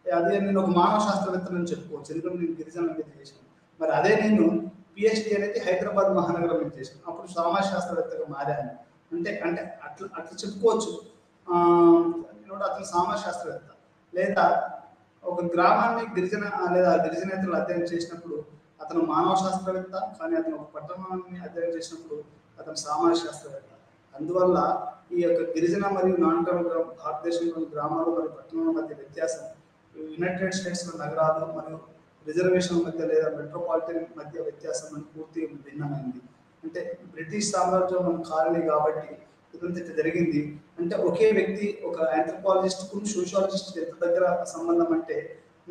అదే నేను ఒక మానవ శాస్త్రవేత్తని చెప్పుకోవచ్చు, ఎందుకంటే నేను గిరిజన మీద చేశాను. మరి అదే నేను పిహెచ్డి అనేది హైదరాబాద్ మహానగరం మీద చేశాను, అప్పుడు సమాజ శాస్త్రవేత్తగా మారాను. అంటే అట్లా చెప్పుకోవచ్చు. అతను సమాజ శాస్త్రవేత్త. లేదా ఒక గ్రామాన్ని గిరిజనేతలు అధ్యయనం చేసినప్పుడు అతను మానవ శాస్త్రవేత్త, కానీ అతను ఒక పట్టణాన్ని అధ్యయనం చేసినప్పుడు అతను సామాజిక శాస్త్రవేత్త. అందువల్ల ఈ యొక్క గిరిజన మరియు నాన్ ట్రైబల్ భారతదేశంలోని గ్రామాలు మరియు పట్టణాల మధ్య వ్యత్యాసం యునైటెడ్ స్టేట్స్లో నగరాలు మరియు రిజర్వేషన్ల మధ్య లేదా మెట్రోపాలిటన్ మధ్య వ్యత్యాసం అని పూర్తిగా భిన్నమైంది. అంటే బ్రిటిష్ సామ్రాజ్యం మన కాలనీ కాబట్టి ఇదంతా జరిగింది. అంటే ఒకే వ్యక్తి, ఒక ఆంథ్రోపాలజిస్ట్ కు సోషియాలజిస్ట్ ఎంత దగ్గర సంబంధం అంటే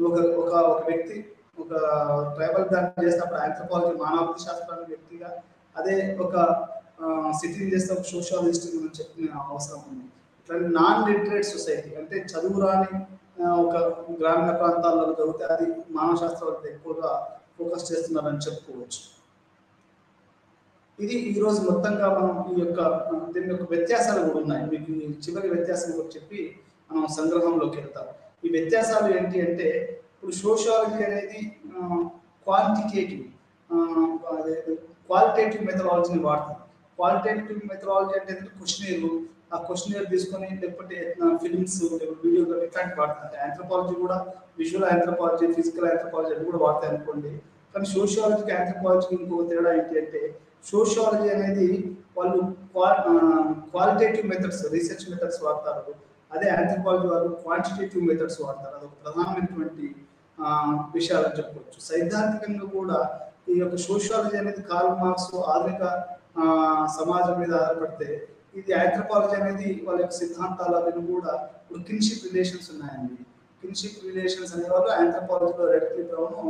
ఒక వ్యక్తి ఒక ట్రైబల్ దాన్ని చేసినప్పుడు ఆంథ్రోపాలజీ మానవవిద్య శాస్త్రానికి వ్యక్తిగా, అదే ఒక సిటీని చేస్తే ఒక సోషియాలజిస్ట్ మనం చెప్పిన అవసరం ఉంది. ఇట్లా నాన్ లిటరేట్ సొసైటీ అంటే చదువు రాని ఒక గ్రామీణ ప్రాంతాల్లో చదివితే అది మానవ శాస్త్రాలకు ఎక్కువగా ఫోకస్ చేస్తున్నారని చెప్పుకోవచ్చు. ఇది ఈరోజు మొత్తంగా మనం దీని యొక్క వ్యత్యాసాలు కూడా ఉన్నాయి. మీకు చివరి వ్యత్యాసం కూడా చెప్పి మనం సంగ్రహంలోకి వెళ్తాం. ఈ వ్యత్యాసాలు ఏంటి అంటే, ఇప్పుడు సోషియాలజీ అనేది క్వాలిటేటివ్ మెథడాలజీని వాడుతుంది. క్వాలిటేటివ్ మెథడాలజీ అంటే క్వశ్చనీర్లు, ఆ క్వశ్చనీర్ తీసుకొని లేకపోతే ఫిలిమ్స్, వీడియో ఇట్లాంటి వాడుతుంది. ఆంథ్రోపాలజీ కూడా విజువల్ ఆంథ్రోపాలజీ, ఫిజికల్ ఆంథ్రోపాలజీ అవి కూడా వాడతాయి అనుకోండి. కానీ సోషియాలజీకి ఆంథ్రోపాలజీకి ఇంకొక తేడా ఏంటి అంటే, సోషియాలజీ అనేది వాళ్ళు క్వాలిటేటివ్ మెథడ్స్, రీసెర్చ్ మెథడ్స్ వాడతారు. అదే ఆంథ్రోపాలజీ వాళ్ళు క్వాంటిటేటివ్ మెథడ్స్ వాడతారు. అదొక ప్రధానమైనటువంటి విషయాలని చెప్పవచ్చు. సైద్ధాంతికంగా కూడా ఈ యొక్క సోషియాలజీ అనేది కార్ల్ మార్క్స్ ఆధునిక సమాజం మీద ఆధారపడితే, ఇది ఆంథ్రోపాలజీ అనేది వాళ్ళ యొక్క సిద్ధాంతాలు అవి కూడా ఇప్పుడు కిన్షిప్ రిలేషన్స్ ఉన్నాయండి. కిన్షిప్ రిలేషన్స్ అనేవాళ్ళు ఆంథ్రోపాలజీలో రెడ్క్లిఫ్ బ్రౌన్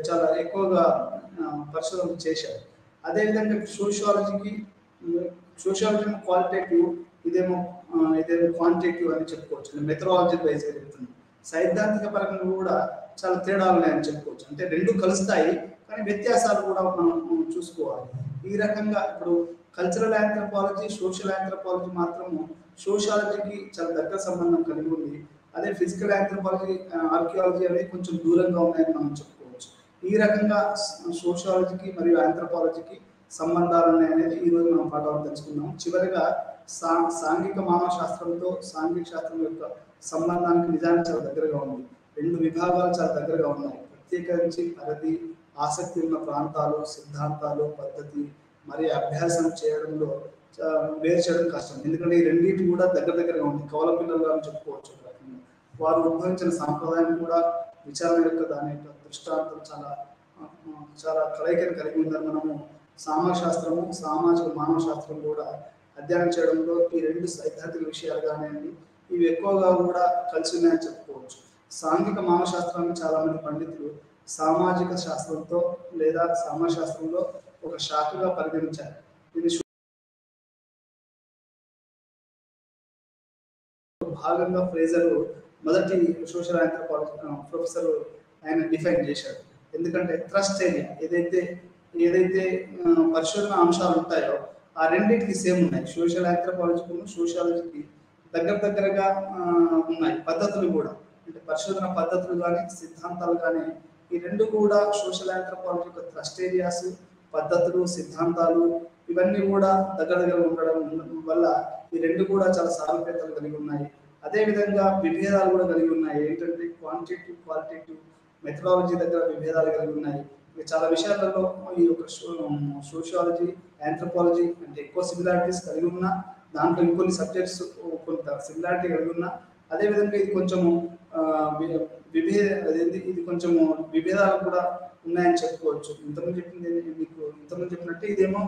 చాలా ఎక్కువగా పరిశోధన చేశారు. అదేవిధంగా సోషియాలజీకి సోషియాలజీ క్వాలిటేటివ్, ఇదేమో క్వాంటిటేటివ్ అని చెప్పుకోవచ్చు. మెథడాలజీ వైజ్గా చెప్తున్నాను. సైద్ధాంతిక పరంగా కూడా చాలా తేడాలు ఉన్నాయని చెప్పుకోవచ్చు. అంటే రెండు కలుస్తాయి, కానీ వ్యత్యాసాలు కూడా మనం చూసుకోవాలి. ఈ రకంగా ఇప్పుడు కల్చరల్ ఆంథ్రోపాలజీ, సోషల్ ఆంథ్రోపాలజీ మాత్రము సోషాలజీకి చాలా దగ్గర సంబంధం కలిగి ఉంది. అదే ఫిజికల్ ఆంథ్రోపాలజీ, ఆర్కియాలజీ అనేది కొంచెం దూరంగా ఉన్నాయని మనం చెప్పుకోవచ్చు. ఈ రకంగా సోషాలజీకి మరియు ఆంథ్రోపాలజీకి సంబంధాలు ఉన్నాయనేది ఈరోజు మనం పాఠాలు తెలుసుకున్నాం. చివరిగా సాంఘిక మానవ శాస్త్రంతో సాంఘిక శాస్త్రం యొక్క సంబంధానికి నిజానికి చాలా దగ్గరగా ఉంది. రెండు విభాగాలు చాలా దగ్గరగా ఉన్నాయి. ప్రత్యేకించి పరిధి, ఆసక్తి ఉన్న ప్రాంతాలు, సిద్ధాంతాలు, పద్ధతి మరియు అభ్యాసం చేయడంలో వేరు చేయడం కష్టం. ఎందుకంటే ఈ రెండింటి కూడా దగ్గరగా ఉంది. కవల పిల్లలు అని చెప్పుకోవచ్చు. వారు ఉద్భవించిన సాంప్రదాయం కూడా విచారణ యొక్క దాని యొక్క దృష్టాంతం చాలా కలయికను కలిగి ఉందని మనము సామాజిక శాస్త్రము, సామాజిక మానవ శాస్త్రం కూడా అధ్యయనం చేయడంలో ఈ రెండు సైద్ధాంతిక విషయాలు కానివ్వండి, ఇవి ఎక్కువగా కూడా కలిసి ఉన్నాయని చెప్పుకోవచ్చు. సాంఘిక మానవ శాస్త్రాన్ని చాలా మంది పండితులు సామాజిక శాస్త్రంతో లేదా సామాజిక శాస్త్రంలో ఒక శాఖగా పరిగణించారు. ఇది భాగంగా ఫ్రేజర్ మొదటి సోషల్ ఆంథ్రోపాలజీ ప్రొఫెసర్ ఆయన డిఫైన్ చేశాడు. ఎందుకంటే థ్రస్ట్ ఏరియా ఏదైతే పరిశోధన అంశాలు ఉంటాయో ఆ రెండింటికి సేమ్ ఉన్నాయి. సోషల్ ఆంథ్రోపాలజీకి సోషాలజీకి దగ్గరగా ఉన్నాయి. పద్ధతులు కూడా, అంటే పరిశోధన పద్ధతులు కానీ సిద్ధాంతాలు కానీ ఈ రెండు కూడా సోషల్ ఆంథ్రోపాలజీ యొక్క థ్రస్ట్ ఏరియాస్, పద్ధతులు, సిద్ధాంతాలు ఇవన్నీ కూడా దగ్గర ఉండడం వల్ల ఈ రెండు కూడా చాలా సారూప్యతలు కలిగి ఉన్నాయి. అదేవిధంగా విభేదాలు కూడా కలిగి ఉన్నాయి. ఏంటంటే క్వాంటిటేటివ్, క్వాలిటేటివ్ మెథడాలజీ దగ్గర విభేదాలు కలిగి ఉన్నాయి. చాలా విషయాలలో ఈ యొక్క సోషియాలజీ, ఆంథ్రోపాలజీ అంటే ఎక్కువ సిమిలారిటీస్ కలిగి ఉన్నా, దాంట్లో ఇంకొన్ని సబ్జెక్ట్స్ కొంత సిమిలారిటీ కలిగి ఉన్నా, అదేవిధంగా ఇది కొంచెము ఇది కొంచెము విభేదాలు కూడా ఉన్నాయని చెప్పుకోవచ్చు. ఇంతకుముందు చెప్పినట్టు ఇదేమో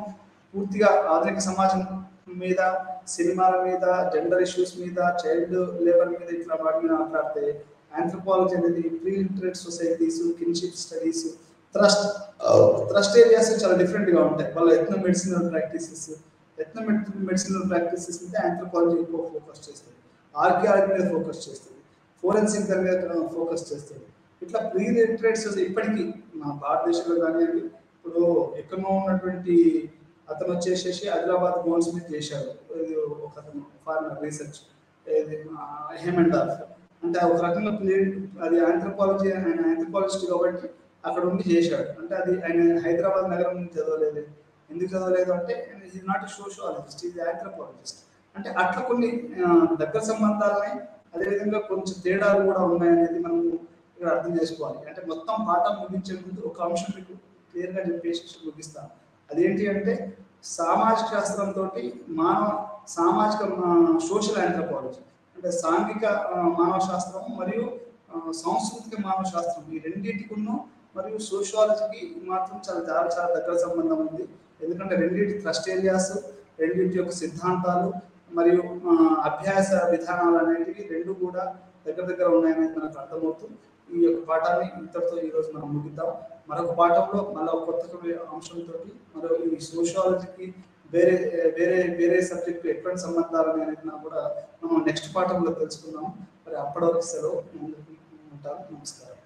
పూర్తిగా ఆధునిక సమాజం మీద, సినిమాల మీద, జెండర్ ఇష్యూస్ మీద, చైల్డ్ లేబర్ మీద ఇట్లా వాటి మీద మాట్లాడితే, ఆంథ్రోపాలజీ అనేది pre literate societies, kinship studies, thrust areas చాలా డిఫరెంట్గా ఉంటాయి. వాళ్ళ ఎథ్నో మెడిసినల్ ప్రాక్టీసెస్ అంటే ఆంథ్రోపాలజీ ఎక్కువ ఫోకస్ చేస్తుంది, ఆర్కియాలజీ మీద ఫోకస్ చేస్తుంది, ఫోరెన్సిక్ దాని మీద ఫోకస్ చేస్తుంది. ఇట్లా ప్రీ లిటరేట్స్ ఇప్పటికీ మన భారతదేశంలో కానివ్వండి, ఇప్పుడు ఎక్కడో ఉన్నటువంటి అతను వచ్చేసేసి ఆదిలాబాద్ గోల్స్ మీద చేశాడు. ఒక అతను ఫారినర్ రీసెర్చ్ హేమండార్ఫ్ అంటే ఒక రకంగా అది ఆంథ్రోపాలజీ, ఆయన ఆంథ్రోపాలజిస్ట్ కాబట్టి అక్కడ ఉండి చేశాడు. అంటే అది ఆయన హైదరాబాద్ నగరం నుంచి చదవలేదు. ఎందుకు చదవలేదు అంటే is not a sociologist, is anthropologist. అంటే అట్లా కొన్ని దగ్గర సంబంధాలని, అదేవిధంగా కొంచెం తేడాలు కూడా ఉన్నాయనేది మనం ఇక్కడ అర్థం చేసుకోవాలి. అంటే మొత్తం పాఠం ముగించే ముందు ఒక అంశం మీకు క్లియర్గా చెప్పేసి ముగిస్తాను. అదేంటి అంటే సామాజిక శాస్త్రంతో సామాజిక సోషల్ ఆంథ్రోపాలజీ అంటే సాంఘిక మానవ శాస్త్రం మరియు సాంస్కృతిక మానవ శాస్త్రం ఈ రెండింటికును మరియు సోషియాలజీకి మాత్రం చాలా దగ్గర సంబంధం ఉంది. ఎందుకంటే రెండింటి థ్రస్ట్ ఏరియాస్, రెండింటి యొక్క సిద్ధాంతాలు మరియు అభ్యాస విధానాలు అనేటివి రెండు కూడా దగ్గర ఉన్నాయనేది మనకు అర్థమవుతుంది. ఈ యొక్క పాఠాన్ని ఇంతటితో ఈరోజు మనం ముగిద్దాం. మరొక పాఠంలో మళ్ళీ కొత్త అంశంతో మరో ఈ సోషియాలజీకి వేరే సబ్జెక్టు ఎటువంటి సంబంధాలు అనేది కూడా మనం నెక్స్ట్ పాఠంలో తెలుసుకుందాం. మరి అప్పటి వరకు సెలవు. ఉంటాను. నమస్కారం.